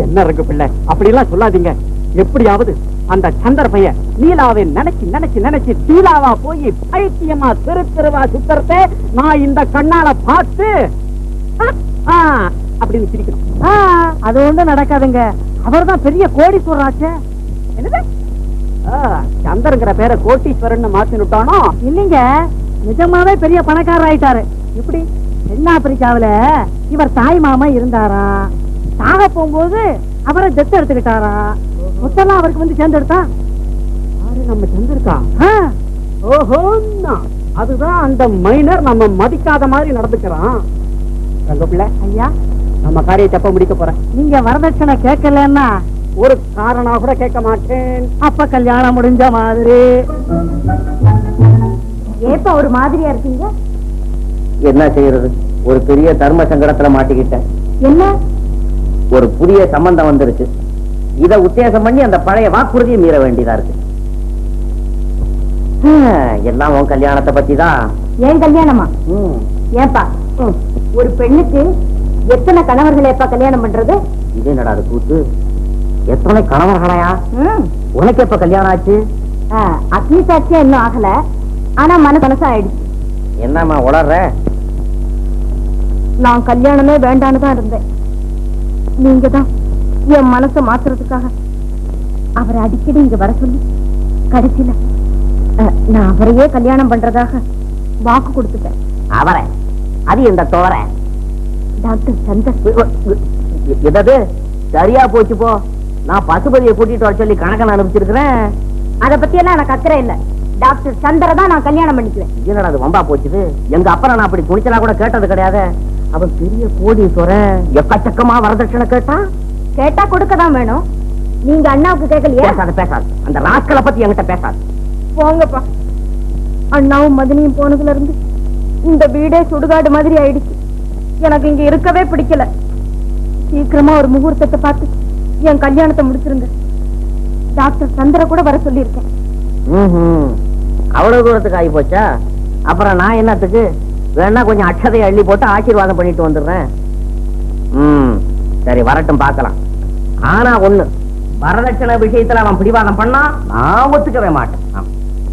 Speaker 3: என்ன இருக்கு பிள்ளை, அப்படி எல்லாம் சொல்லாதீங்க. எப்படியாவது அந்த சந்தர் பையன் நீலாவை நினைச்சு நினைச்சு நினைச்சு தீலாவா போய் பைத்தியமா தெரு தெருவா சுத்தறத நான் இந்த கண்ணால பார்த்து அப்படின்னு சிரிக்கணும்.
Speaker 4: அது ஒண்ணும் நடக்காதுங்க. அவர்தான் பெரிய கோடீஸ்வரராச்சே.
Speaker 3: என்னது? சந்தருங்கிற பேரை கோட்டீஸ்வரன் மாத்தினுட்டானோ?
Speaker 4: இல்லைங்க, நிஜமாவே பெரிய பணக்காரர் ஆயிட்டாரு. இப்படி தென்னாப்பிரிக்காவில இவர் தாய் மாமா இருந்தாரா, சாக போகும்போது அவரை ஜெத்து எடுத்துக்கிட்டாரா, மொத்தம் அவருக்கு வந்து சேர்ந்தெடுத்தா.
Speaker 3: நம்ம சந்திருக்கா? ஓஹோ, அதுதான் அந்த மைனர் நம்ம மதிக்காத மாதிரி நடந்துக்கிறான். ரங்கப்பிள்ளை
Speaker 4: ஐயா,
Speaker 3: நம்ம காரியம் தப்ப முடிக்க போறேன்.
Speaker 4: நீங்க வரதட்சணை கேட்கலன்னா
Speaker 3: ஒரு காரணம் கூட கேட்க மாட்டேன்.
Speaker 4: அப்ப கல்யாணம் முடிஞ்ச மாதிரி.
Speaker 2: ஏப்பா ஒரு மாதிரியா இருக்கீங்க?
Speaker 1: என்ன செய்யறது, ஒரு பெரிய தர்ம சங்கடத்துல மாட்டிக்கிட்டேன்.
Speaker 2: என்ன?
Speaker 1: ஒரு புதிய சம்பந்தம் வந்துருச்சு. இத உத்தேசம் பண்ணி அந்த பழைய வாக்குறுதியை மீற வேண்டியதா இருக்கு. எல்லாம் உன் கல்யாணத்தை பத்தி தான்.
Speaker 2: ஏன் கல்யாணமா? ஏப்பா ஒரு பெண்ணுக்கு எத்தனை கணவர்கள் எப்ப கல்யாணம் பண்றது?
Speaker 1: இதே நடாது கூத்து. எத்தனை கணவர்களையா? உனக்கு எப்ப கல்யாணம் ஆச்சு?
Speaker 2: அக்னி சாட்சியா இன்னும் ஆகல, ஆனா மனசா ஆயிடுச்சு.
Speaker 1: என்னம்மா உளர்ற?
Speaker 2: நான் கல்யாணமே வேண்டான்னு தான் இருந்தேன். நீங்க தான் என் மனசை மாத்துறதுக்காக அவரை அடிக்கடி இங்க வர சொல்லி கடைசியில நான் அவரையே கல்யாணம் பண்றதாக வாக்கு கொடுத்துட்டேன்.
Speaker 1: அவரை? அது இந்த தோற
Speaker 2: டாக்டர் சந்தர்.
Speaker 1: எதாவது சரியா போச்சு போ. நான் பசுபதியை கூட்டிட்டு வர சொல்லி கணக்கன் அனுப்பிச்சிருக்கிறேன்.
Speaker 2: அத பத்தி எல்லாம் எனக்கு அக்கறை இல்ல. டாக்டர் சந்திர தான் நான் கல்யாணம் பண்ணிக்குவேன்.
Speaker 1: என்னடா அது வம்பா போச்சுது? எங்க அப்பா நான் அப்படி குடிச்சலா கூட கேட்டது கிடையாது. அவன் பெரிய கோடீஸ்வரன், எக்கச்சக்கமா வரதட்சணை கேட்டான்.
Speaker 2: கேட்டா கொடுக்கதான் வேணும். நீங்க அண்ணாவுக்கு கேட்கலையா?
Speaker 1: பேசாத பேசாது, அந்த ராஸ்கலை பத்தி என்கிட்ட பேசாது.
Speaker 2: போங்கப்பா. அண்ணாவும் மதனியும் போனதுல இருந்து இந்த வீடே சுடுகாடு மாதிரி ஆயிடுச்சு. எனக்கு இங்க இருக்கவே பிடிக்கல. சீக்கிரமா ஒரு முகூர்த்தத்தை பார்த்து என் கல்யாணத்தை முடிச்சிருங்க. டாக்டர் சந்திர கூட வர சொல்லியிருக்கேன்.
Speaker 1: அவ்வளவு தூரத்துக்கு ஆகி போச்சா? அப்புறம் நான் என்னத்துக்கு? வேணா கொஞ்சம் அட்சதையை அள்ளி போட்டு ஆசீர்வாதம் பண்ணிட்டு வந்துடுறேன். சரி வரட்டும், பார்க்கலாம். ஆனா ஒண்ணு, வரதட்சணை விஷயத்துல அவன் பிடிவாதம் பண்ணா நான் ஒத்துக்கவே மாட்டேன்.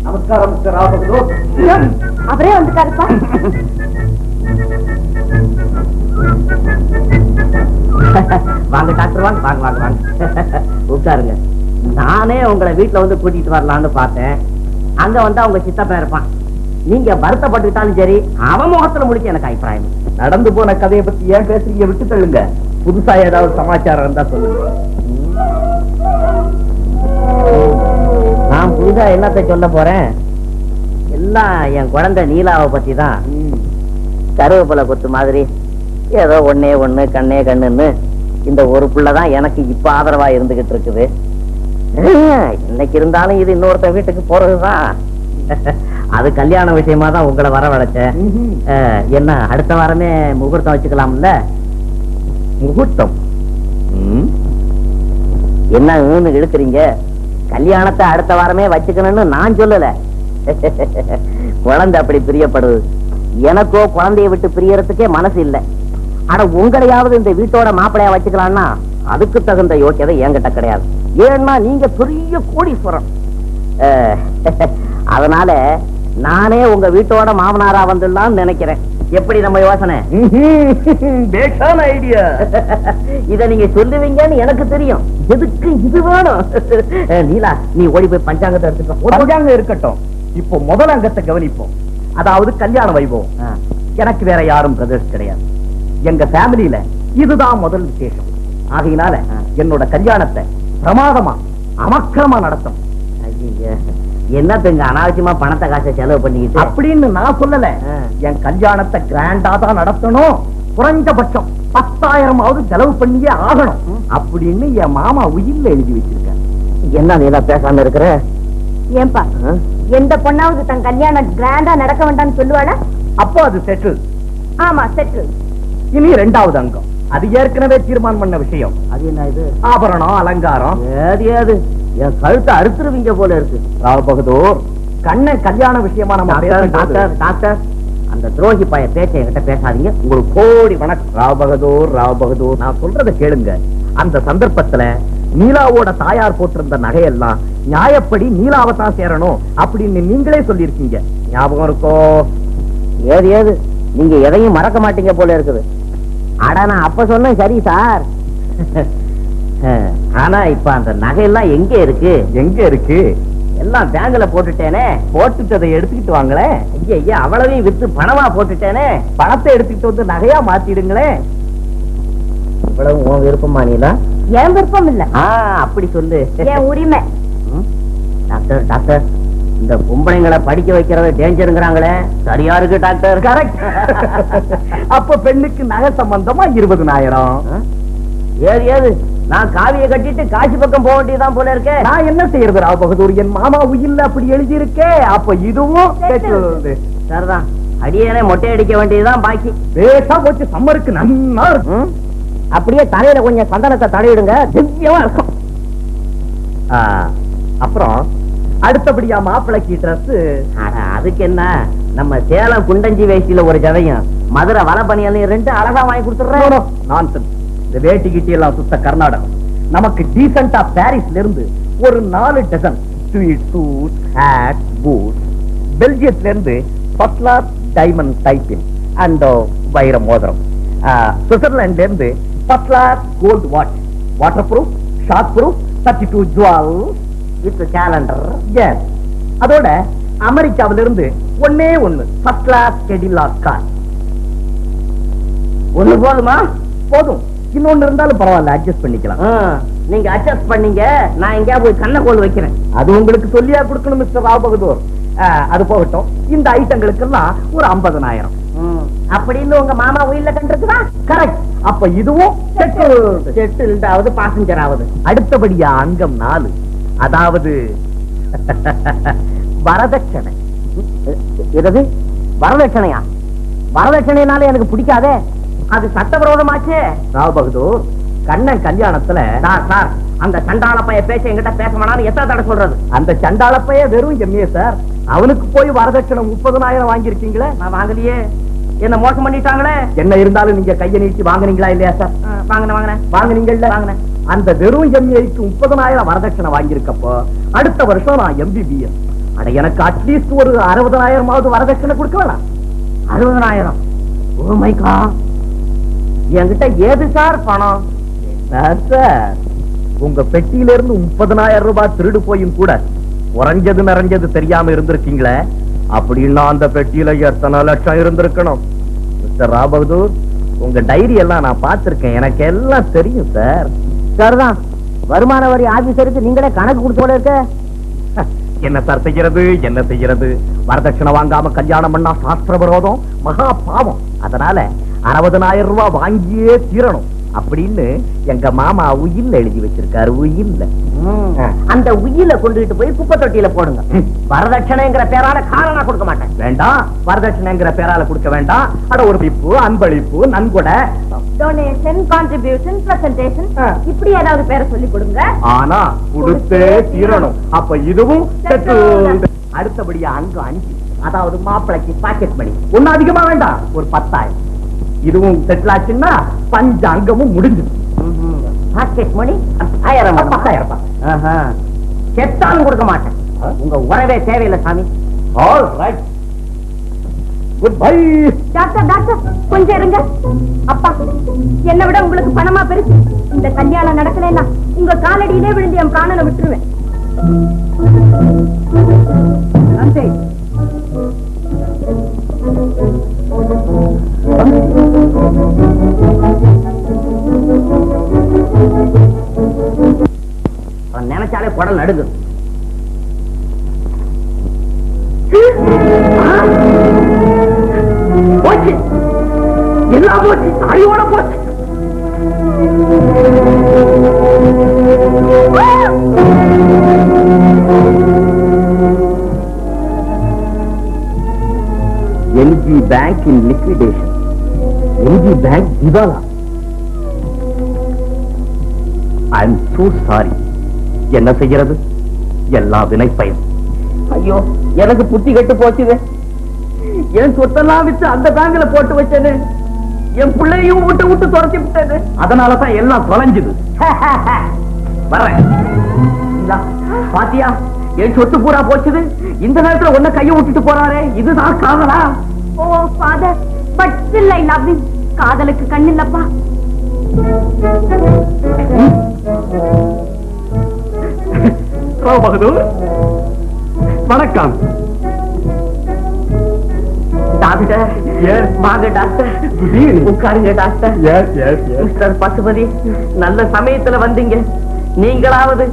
Speaker 3: நமஸ்காரம் மிஸ்டர் ராவபகதூர்.
Speaker 2: அவரே வந்துட்டாருப்பா.
Speaker 1: வாங்க டாக்டர், வாங்க வாங்க வாங்க வாங்க உட்காருங்க. நானே உங்களை வீட்டுல வந்து கூட்டிட்டு வரலான்னு பார்த்தேன். அங்க வந்து அவங்க சித்தப்பா இருப்பான். நீங்க வருத்தப்பட்டுட்டாலும் சரி, அவன் முகத்துல முடிச்சு எனக்கு அபிப்பிராயம்.
Speaker 3: நடந்து போன கதையை பத்தி ஏன் பேசுறீங்க? விட்டு தள்ளுங்க. புதுசா ஏதாவது சமாச்சாரம் இருந்தா சொல்லுங்க.
Speaker 1: நான் புதுசா என்னத்தை சொல்ல போறேன்? எல்லாம் என் குழந்தை நீலாவை பத்தி தான். கருவேப்பிலை கொத்து மாதிரி ஏதோ ஒன்னே ஒண்ணு கண்ணே கண்ணுன்னு இந்த ஒரு புள்ளதான் எனக்கு இப்ப ஆதரவா இருந்துகிட்டு இருக்குது. இன்னைக்கு இருந்தாலும் இது இன்னொருத்த வீட்டுக்கு போறதுதான். அது கல்யாண விஷயமா தான் உங்களை வரவழைச்சேன். என்ன அடுத்த வாரமே முகூர்த்தம் வச்சுக்கலாம்ல? முகூர்த்தம் என்ன இழுக்கிறீங்க? கல்யாணத்தை அடுத்த வாரமே வச்சுக்கணும்னு நான் சொல்லல. குழந்தை அப்படி பிரியப்படுது. எனக்கோ குழந்தைய விட்டு பிரியறதுக்கே மனசு இல்லை. ஆனா உங்களையாவது இந்த வீட்டோட மாப்பிளையா வச்சுக்கலாம்னா அதுக்கு தகுந்த யோக்கியதை என்கிட்ட கிடையாது. ஏன்னா நீங்க பெரிய கோடீஸ்வரன். அதனால நானே உங்க வீட்டோட மாமனாரா வந்துடலாம்னு நினைக்கிறேன். எப்படி நம்ம யோசனை?
Speaker 3: பேஷான ஐடியா.
Speaker 1: இத நீங்க சொல்லுவீங்கன்னு எனக்கு தெரியும். எதுக்கு இது வேணும்? நீலா, நீ ஓடி போய் பஞ்சாங்கத்தை எடுத்துக்கோ.
Speaker 3: பஞ்சாங்கம் இருக்கட்டும், இப்போ முதல் அங்கத்தை கவனிப்போம். அதாவது கல்யாண வைபவம். எனக்கு வேற யாரும் பிரதர்ஸ் கிடையாது. எங்க ஃபேமிலியில இதுதான் முதல் விசேஷம். ஆகையினால என்னோட கல்யாணத்தை பிரமாதமா அமக்கிரமா நடத்தும்.
Speaker 1: என்னத்துங்க அனாவசியமா பணத்தை காசை செலவு பண்ணிக்கிட்டு
Speaker 3: அப்படின்னு நான் சொல்லல. என் கல்யாணத்தை கிராண்டா தான் நடத்தணும். குறைஞ்சபட்சம் 10,000 செலவு பண்ணியே ஆகணும் அப்படின்னு என் மாமா உயிர்ல எழுதி வச்சிருக்கேன்.
Speaker 1: என்ன நீலா பேசாம இருக்கிற?
Speaker 2: ஏன்பா, எந்த பொண்ணாவது தன் கல்யாணம் கிராண்டா நடக்க வேண்டாம்னு சொல்லுவாளா?
Speaker 3: அப்போ அது செட்டில்.
Speaker 2: ஆமா, செட்டில்.
Speaker 3: இனி 2வது அங்கம். அது ஏற்கனவே தீர்மானம் பண்ண விஷயம்.
Speaker 1: அது என்ன? இது
Speaker 3: ஆபரணம் அலங்காரம்.
Speaker 1: ஏது என் கழுத்தை அறுத்துருவீங்க போல இருக்கு.
Speaker 3: ராவ் பகதூர், கண்ணன் கல்யாண விஷயமா நம்ம
Speaker 1: டாக்டர் டாக்டர் அந்த துரோகி பைய பேச்சை என்கிட்ட பேசாதீங்க. உங்களுக்கு கோடி வணக்கம்.
Speaker 3: ராவ் பகதூர், ராவ் பகதூர், நான் சொல்றத கேளுங்க. அந்த சந்தர்ப்பத்துல நீலாவோட தாயார் போட்டிருந்த நகையெல்லாம் நியாயப்படி நீலாவை தான் சேரணும் அப்படின்னு நீங்களே சொல்லியிருக்கீங்க. ஞாபகம் இருக்கோ?
Speaker 1: ஏது ஏது நீங்க எதையும் மறக்க மாட்டீங்க போல இருக்குது. அட நான் அப்ப சொன்னேன் சரி சார். ஆனா இப்ப அந்த நகையெல்லாம் எங்க இருக்கு?
Speaker 3: எங்க இருக்கு?
Speaker 1: எல்லாம் பேங்க்ல போட்டுட்டேனே.
Speaker 3: போட்டுட்டதை எடுத்துக்கிட்டு வாங்களேன்.
Speaker 1: ஐயா அவ்வளவையும் வித்து பணமா போட்டுட்டேனே.
Speaker 3: பணத்தை எடுத்துக்கிட்டு வந்து நகையா மாத்திடுங்களேன்.
Speaker 1: இவ்வளவு உன் விருப்பமா? நீலா
Speaker 2: என் விருப்பம் இல்ல,
Speaker 1: அப்படி சொல்லு.
Speaker 2: என் உரிமை.
Speaker 1: டாக்டர் டாக்டர் இந்த பொம்பளைங்களை படிக்க வைக்கிறது டேஞ்சருங்கிறாங்களே, சரியா இருக்கு டாக்டர்?
Speaker 3: கரெக்ட். அப்ப பெண்ணுக்கு நகை சம்பந்தமா 20,000.
Speaker 1: ஏது ஏது நான் காவிய கட்டிட்டு காசி பக்கம் போக வேண்டியதான் போல இருக்கேன்.
Speaker 3: நான் என்ன செய்யறது ராவ் பகதூர்? என் மாமா உயில்ல அப்படி எழுதி இருக்கே. அப்ப இதுவும்
Speaker 1: சரிதான். அடியேனே மொட்டை அடிக்க வேண்டியதுதான் பாக்கி.
Speaker 3: பேசா போச்சு. சம்மருக்கு நல்லா இருக்கும்.
Speaker 1: அப்படியே தலையில கொஞ்சம் சந்தனத்தை தடையிடுங்க, திவ்யமா இருக்கும்.
Speaker 3: அப்புறம் அடுத்தபடியா மாப்பிளைக்கு ட்ரெஸ்.
Speaker 1: அதுக்கு என்ன, நம்ம சேலம் குண்டஞ்சி வேஷ்டியில ஒரு ஜதையும் மதுரை வலப்பணியாலையும் 2 அழகா வாங்கி கொடுத்துடுறோம்.
Speaker 3: நான்சென்ஸ். இந்த வேட்டி கிட்டி எல்லாம் சுத்த கர்நாடகம். நமக்கு டீசென்டா பாரிஸ்ல இருந்து ஒரு 4 dozen sweet suit, hat, boot. பெல்ஜியத்துல இருந்து first class diamond tie pin and வைர மோதிரம். சுவிட்சர்லாந்துல இருந்து first class gold watch, water proof, shock proof, 32 jewel
Speaker 1: with calendar.
Speaker 3: Yes. அதோட அமெரிக்காவில இருந்து ஒன்னே ஒண்ணு ஃபர்ஸ்ட் கிளாஸ் கெடிலாக் கார்.
Speaker 1: ஒண்ணு போதுமா?
Speaker 3: போதும். இன்னொன்னு இருந்தாலும் பரவாயில்ல, அட்ஜஸ்ட் பண்ணிக்கலாம்.
Speaker 1: நீங்க அட்ஜஸ்ட் பண்ணீங்க, நான் எங்கேயா போய் கண்ணக்கோல் வைக்கிறேன். அது உங்களுக்கு சொல்லியா கொடுக்கணும் மிஸ்டர் ராவ் பகதூர். அது போகட்டும், இந்த ஐட்டங்களுக்கு எல்லாம் ஒரு 50,000 அப்படின்னு உங்க மாமா உயிரில கண்டிருக்குதா? கரெக்ட். அப்ப இதுவும் செட்டில்டாவது பாசஞ்சர் ஆகுது. அடுத்தபடியா அங்கம் 4, அதாவது வரதட்சணை. எது வரதட்சணையா? வரதட்சணைனால எனக்கு பிடிக்காதே, அது சட்டவிரோதமாச்சே. ராவ் பகதூர், கண்ணன் கல்யாணத்துல சார் அந்த சண்டாள பைய பேச என்கிட்ட பேச வேணாம்னு எத்தனை தடவை சொல்றது? அந்த சண்டாள பைய வெறும் எம்ஏ சார். அவனுக்கு போய் வரதட்சணை 30,000 வாங்கியிருக்கீங்களே. நான் வாங்கலையே, என்ன மோசம் பண்ணிட்டாங்களே. என்ன இருந்தாலும் நீங்க கையை நீட்டி வாங்குனீங்களா இல்லையா சார்? வாங்குனீங்கல்ல. வாங்கினேன். அந்த வெறும் எம்ஏக்கு 30,000 வரதட்சணை வாங்கியிருக்கப்போ அடுத்த வருஷம் நான் எம்பிபிஎஸ். அட எனக்கு அட்லீஸ்ட் ஒரு 60,000 வரதட்சணை கொடுக்க வேணாம்? 60,000? ஓ மை காட், என்கிட்ட ஏது சார் பணம்? சார், உங்க பெட்டியில இருந்து 30,000 ரூபாய் திருடு போயும் கூட உறைஞ்சது நிறைஞ்சது தெரியாம இருந்திருக்கீங்களே. அப்படின்னா அந்த பெட்டியில எத்தனை லட்சம் இருந்திருக்கணும்? மிஸ்டர் ராவ் பகதூர், உங்க டைரி எல்லாம் நான் பார்த்திருக்கேன், எனக்கு எல்லாம் தெரியும் சார்.
Speaker 5: சரிதான், வருமான வரி ஆபீசருக்கு நீங்களே கணக்கு கொடுத்தோட இருக்க.
Speaker 1: என்ன சார் செய்யறது, என்ன செய்யறது? வரதட்சணை வாங்காம கல்யாணம் பண்ணா சாஸ்திர விரோதம், மகா பாவம். அதனால 60,000 ரூபாய் வாங்கியே தீரணும் அப்படின்னு எங்க மாமா உயில்ல எழுதி வச்சிருக்காரு. உயில்ல அந்த உயில கொண்டுகிட்டு போய் குப்பை தொட்டியில போடுங்க. வரதட்சணைங்கிற பேரால காரணம் கொடுக்க மாட்டேன். வேண்டாம், வரதட்சணைங்கிற பேரால கொடுக்க வேண்டாம். அட ஒரு பிப்பு, அன்பளிப்பு, நன்கொடை,
Speaker 2: டொனேஷன், கான்ட்ரிபியூஷன், பிரசன்டேஷன், இப்படி ஏதாவது பேரை சொல்லி கொடுங்க.
Speaker 1: ஆனா கொடுத்தே தீரணும். அப்ப இதுவும் settled. அடுத்தபடியா அங்கு 5, அதாவது மாப்பிளைக்கு பாக்கெட் மணி. ஒன்னும் அதிகமா வேண்டாம், ஒரு 10,000. இதுவும் செட்டில் ஆச்சுன்னா பஞ்ச அங்கமும் முடிஞ்சது. Pocket money 10,000. செத்தாலும் கொடுக்க மாட்டேன். உங்க உறவே தேவையில்லை சாமி. All right, good bye.
Speaker 2: Doctor doctor கொஞ்சம் இருங்க. அப்பா, என்னை விட உங்களுக்கு பணமா பெருசு. இந்த கல்யாணம் நடக்கலைன்னா உங்க காலடியிலே விழுந்து என் பிராணனை விட்டுருவேன்.
Speaker 1: நினைச்சாலே குடல் நடுது. போச்சு, எல்லாம் போச்சு, தாயோட போச்சு. LG bank in liquidation. LG bank திவாலா. I am so sorry. என்ன செய்யறது, எல்லா வினை பயன். ஐயோ, எனக்கு புத்தி கெட்டு போச்சுது. என் சொத்தெல்லாம் விட்டு அந்த பேங்க்ல போட்டு வச்சேன்னு என் பிள்ளையும் விட்டு விட்டு துரத்தி விட்டது. அதனாலதான் எல்லாம் தொலைஞ்சுது. வரேன். பாத்தியா, என் சொத்து பூரா போச்சுது. இந்த நேரத்துல ஒன்ன கைய விட்டுட்டு போறாரே, இதுதான் காதலா?
Speaker 2: Oh father, but still I love him. காதலுக்கு கண் இல்லப்பா.
Speaker 3: ராவ் பகதூர், வணக்கம்.
Speaker 1: டாக்டர், வாங்க டாக்டர். உட்காருங்க டாக்டர். மிஸ்டர் பசுபதி, நல்ல சமயத்துல வந்தீங்க. நீங்களாவது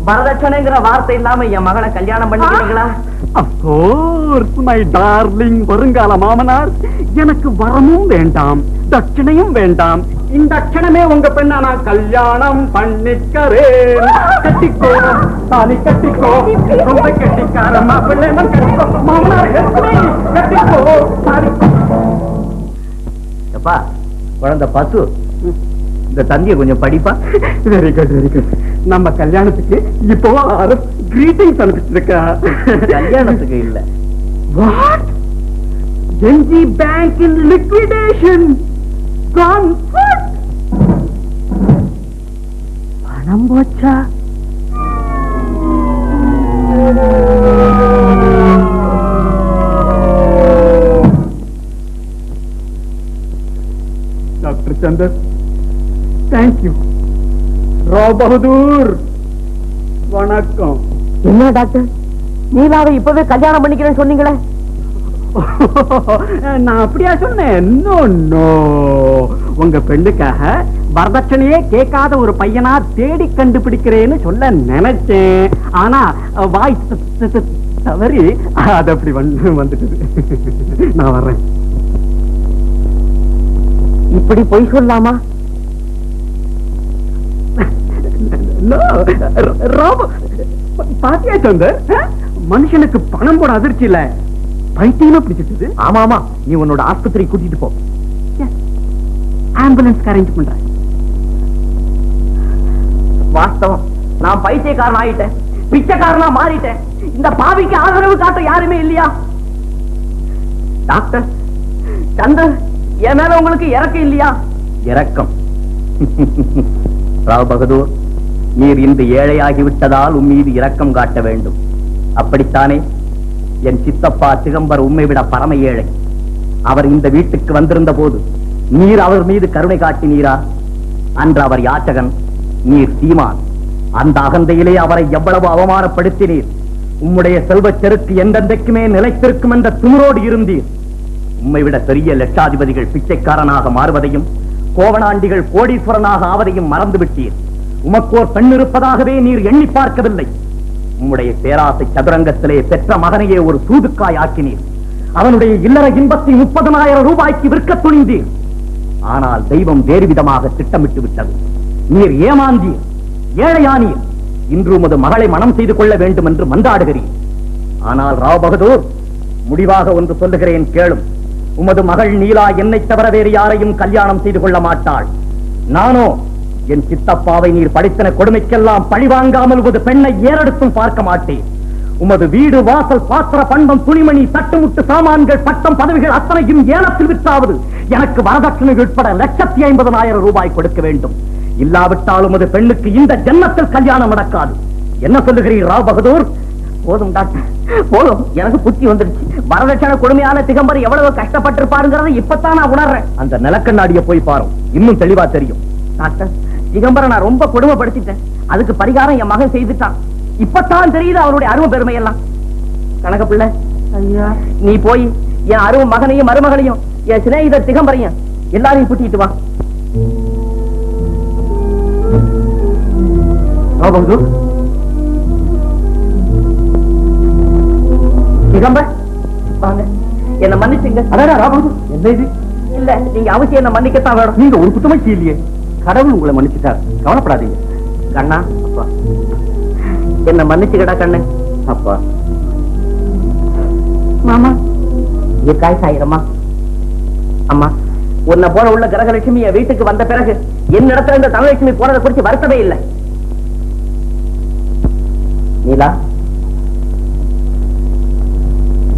Speaker 1: வரதட்சணைங்கிற வார்த்தை இல்லாம என் மகளை கல்யாணம் பண்ணிக்கிறீங்களா?
Speaker 3: Of course, my darling வருங்கால மாமனார். எனக்கு வரமும் வேண்டாம், தட்சணையும் வேண்டாம். இந்த அட்சணமே உங்க பெண்ணா நான் கல்யாணம் பண்ணிக்கிறேன். கட்டிக்கோ, தாலி கட்டிக்கோ, ரொம்ப கட்டிக்கார மாப்பிள்ளை கட்டிக்கோ. மாமனார் கட்டிக்கோ, தாலி.
Speaker 1: எப்பா குழந்தை பசு, இந்த தந்தியை கொஞ்சம் படிப்பா.
Speaker 3: Very good, very good. நம்ம கல்யாணத்துக்கு இப்போ கிரீட்டிங்ஸ் அனுப்பிச்சிருக்கா.
Speaker 1: கல்யாணத்துக்கு இல்ல.
Speaker 3: What? NG Bank in liquidation. Gone. பணம் போச்சா? Doctor Chandar, thank you. ராவ் பகதூர், வணக்கம்.
Speaker 1: என்ன டாக்டர், நீலாவை இப்பவே கல்யாணம் பண்ணிக்கிறேன்னு சொன்னீங்களே?
Speaker 3: நான் அப்படியா சொன்னேன்? நோ நோ, உங்க பெண்ணுக்காக வரதட்சணையே கேட்காத ஒரு பையனா தேடி கண்டுபிடிக்கிறேன்னு சொல்ல நினைச்சேன். ஆனா வாய் தவறி அது அப்படி வந்துட்டது. நான் வர்றேன்.
Speaker 5: இப்படி பொய் சொல்லாமா?
Speaker 3: பாத்தியா சந்தர், மனுஷனுக்கு பணம் போட அதிர்ச்சி இல்ல, பைத்தியமா பிடிச்சிட்டு.
Speaker 1: ஆமா ஆமா, நீ உன்னோட ஆஸ்பத்திரி கூட்டிட்டு போ.
Speaker 3: ஆம்புலன்ஸ் அரேஞ்ச் பண்றேன்.
Speaker 5: வாஸ்தவம், நான் பைத்தியக்காரன் ஆயிட்டேன், பிச்சைக்காரனா மாறிட்டேன். இந்த பாவிக்கு ஆதரவு காட்ட யாருமே இல்லையா? டாக்டர் சந்தர், என் மேல உங்களுக்கு இறக்கம் இல்லையா?
Speaker 1: இரக்கம்? ராவ் பகதூர், நீர் இன்று ஏழையாகிவிட்டதால் உன் மீது இரக்கம் காட்ட வேண்டும், அப்படித்தானே? என் சித்தப்பா திகம்பர் உம்மை விட பரம ஏழை. அவர் இந்த வீட்டுக்கு வந்திருந்த போது நீர் அவர் மீது கருணை காட்டினீரா? அன்று அவர் யாச்சகன், நீர் சீமான். அந்த அகந்தையிலே அவரை எவ்வளவு அவமானப்படுத்தினீர். உம்முடைய செல்வச் செருக்கு என்றென்றைக்குமே நிலைத்திருக்கும் என்ற துமுரோடு இருந்தீர். உம்மை விட பெரிய லட்சாதிபதிகள் பிச்சைக்காரனாக மாறுவதையும் கோவணாண்டிகள் கோடீஸ்வரனாக ஆவதையும் மறந்துவிட்டீர். உமக்கோர் பெண் இருப்பதாகவே நீர் எண்ணி பார்க்கவில்லை. உம்முடைய பேராசை சதுரங்கத்திலே பெற்ற மகனையே ஒரு சூதுக்காய் ஆக்கினீர். அவனுடைய இல்லற இன்பத்தை 30,000 ரூபாய்க்கு விற்க துணிந்தீர். ஆனால் தெய்வம் வேறு விதமாக திட்டமிட்டு விட்டது. நீர் ஏமாந்தீர், ஏழையானீர். இன்று உமது மகளை மனம் செய்து கொள்ள வேண்டும் என்று மன்றாடுகிறீர். ஆனால் ராவ் பகதூர், முடிவாக ஒன்று சொல்லுகிறேன் கேளும். உமது மகள் நீலா என்னை தவிர வேறு யாரையும் கல்யாணம் செய்து கொள்ள மாட்டாள். நானோ என் சித்தப்பாவை நீர் படித்தன கொடுமைக்கெல்லாம் பழிவாங்காமல் உமது பெண்ணை ஏறெடுத்தும் பார்க்க மாட்டேன். உமது வீடு வாசல் பாத்திர பண்டம் துணிமணி தட்டுமுட்டு சாமான்கள் பட்டம் பதவிகள் அத்தனையும் ஏலத்தில் விற்றாவது எனக்கு வரதட்சணை உட்பட 1,50,000 ரூபாய் கொடுக்க வேண்டும். இல்லாவிட்டால் உமது பெண்ணுக்கு இந்த ஜென்மத்தில் கல்யாணம் நடக்காது. என்ன சொல்லுகிறீர் ராவ் பகதூர்?
Speaker 5: போதும் டாக்டர், போதும். எனக்கு புத்தி வந்துருச்சு. வரதட்சணை கொடுமையான திகம்பர் எவ்வளவு கஷ்டப்பட்டிருப்பாருங்கிறத இப்பதான் நான் உணர்றேன்.
Speaker 1: அந்த நிலக்கண்ணாடியை போய் பாரு, இன்னும் தெளிவா தெரியும்.
Speaker 5: டாக்டர், திகம்பரை நான் ரொம்ப கொடுமைப்படுத்திட்டேன். அதுக்கு பரிகாரம் என் மகன் செய்துட்டான். இப்பதான் தெரியுது அவருடைய அருமை பெருமை எல்லாம். கணக்க பிள்ளை, ஐயா நீ போய் என் அருமை மகனையும் மருமகளையும் என் சிநேகிதர் திகம்பரையும் எல்லாரையும் கூட்டிட்டு வா. திகம்பர் வாங்க, என்ன மன்னிச்சுங்க.
Speaker 1: அதான் ராபாபு, என்ன இது?
Speaker 5: இல்ல, நீங்க அவசியம் என்ன மன்னிக்கத்தான் வேணும்.
Speaker 1: நீங்க ஒரு குத்தமைச்சு இல்லையே, கடவுள் உங்களை மன்னிச்சுட்டார், கவலைப்படாதீங்க.
Speaker 5: கண்ணா, அப்பா என்ன மன்னிச்சுக்கடா கண்ணு.
Speaker 1: அப்பா
Speaker 5: மாமா, காய் சாயிரமா. அம்மா, உன்னை போல உள்ள கிரகலட்சுமி என் வீட்டுக்கு வந்த பிறகு என்னிடத்துல இந்த தனலட்சுமி போனதை குறித்து வருத்தமே இல்லை. நீலா,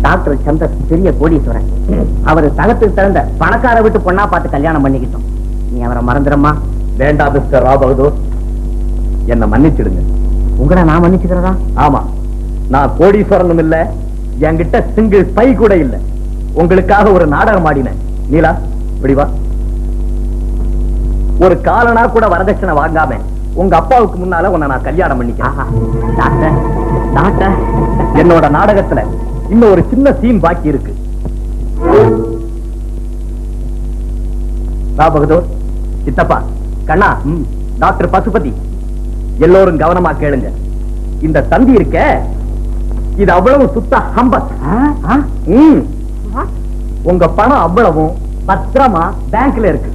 Speaker 5: டாக்டர் சந்தர் பெரிய கோடீஸ்வரன். அவரு தகத்துக்கு தகுந்த பணக்கார விட்டு பொண்ணா பார்த்து கல்யாணம் பண்ணிக்கிட்டோம். நீ அவரை மறந்துடமா?
Speaker 1: வேண்டாம் மிஸ்டர் ராவ் பகதூர், என்ன மன்னிச்சிடுங்க.
Speaker 5: உங்களை நான் மன்னிச்சுக்கிறதா?
Speaker 1: ஆமா, நான் கோடீஸ்வரனும் இல்ல, என்கிட்ட சிங்கிள் பை கூட இல்ல. உங்களுக்காக ஒரு நாடகம் ஆடினேன். நீலா, இப்படி வா. ஒரு காலனா கூட வரதட்சணை வாங்காம உங்க அப்பாவுக்கு முன்னால உன்னை நான் கல்யாணம் பண்ணிக்கிறேன்.
Speaker 5: டாக்டர், டாக்டர்,
Speaker 1: என்னோட நாடகத்துல இன்னும் ஒரு சின்ன சீன் பாக்கி இருக்கு. ராவ் பகதூர், சித்தப்பா, கண்ணா, டாக்டர் பசுபதி, எல்லோரும் கவனமா கேளுங்க. இந்த தந்தி இருக்க, இது அவ்வளவு சுத்த ஹம்பத். உங்க பணம் அவ்வளவும் பத்திரமா பேங்க்ல இருக்கு.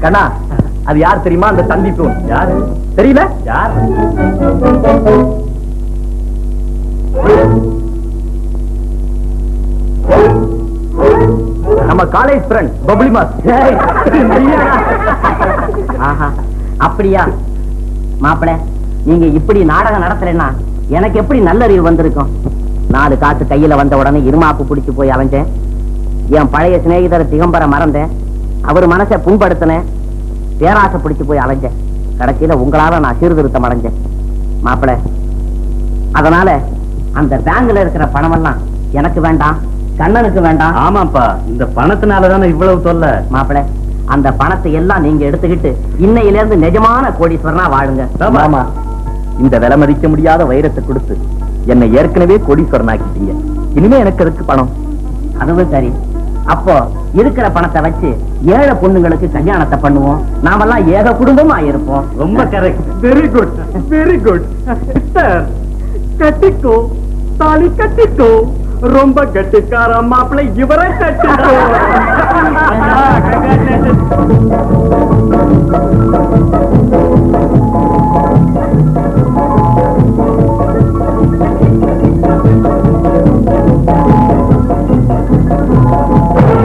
Speaker 1: கண்ணா, அது யார் தெரியுமா? அந்த தந்தி தூண் யாரு தெரியல? யார்? நம்ம காலேஜ் ஃப்ரெண்ட் பப்ளி மாஸ்.
Speaker 5: அப்படியா மாப்பிள, நீங்க இப்படி நாடகம் நடத்துறேன்னா எனக்கு எப்படி நல்லறிவு வந்திருக்கும்? 4 காசு கையில வந்த உடனே இருமாப்பு பிடிச்சு போய் அலைஞ்சேன். என் பழைய சிநேகிதர் திகம்பரை மறந்தேன். அவர் மனசை புண்படுத்தினேன். பேராசை பிடிச்சு போய் அலைஞ்சேன். கடைசியில உங்களால நான் சீர்திருத்தம் அடைஞ்சேன் மாப்பிள. அதனால அந்த பேங்க்ல இருக்கிற பணம் எல்லாம் எனக்கு வேண்டாம், கண்ணனுக்கு வேண்டாம்.
Speaker 1: ஆமாப்பா, இந்த பணத்தினாலதானே இவ்வளவு தொல்லை.
Speaker 5: மாப்பிள, அந்த பணத்தை எல்லாம் நீங்க எடுத்துக்கிட்டு இன்னையில இருந்து நிஜமான கோடீஸ்வரனா வாழுங்க.
Speaker 1: ஆமா, இந்த விலை மதிக்க முடியாத வைரத்தை கொடுத்து என்னை ஏற்கனவே கோடீஸ்வரன் ஆக்கிட்டீங்க. இனிமே எனக்கு அதுக்கு பணம்.
Speaker 5: அதுவும் சரி. அப்போ இருக்கிற பணத்தை வச்சு ஏழை பொண்ணுங்களுக்கு கல்யாணத்தை பண்ணுவோம். நாமெல்லாம் ஏக குடும்பமா இருப்போம்.
Speaker 3: ரொம்ப correct. Very good, very good. கட்டிக்கோ, தாலி கட்டிக்கோ. ரொம்ப கட்டிக்கார மாப்பிள்ளை இவரை கட்டிக்கோ.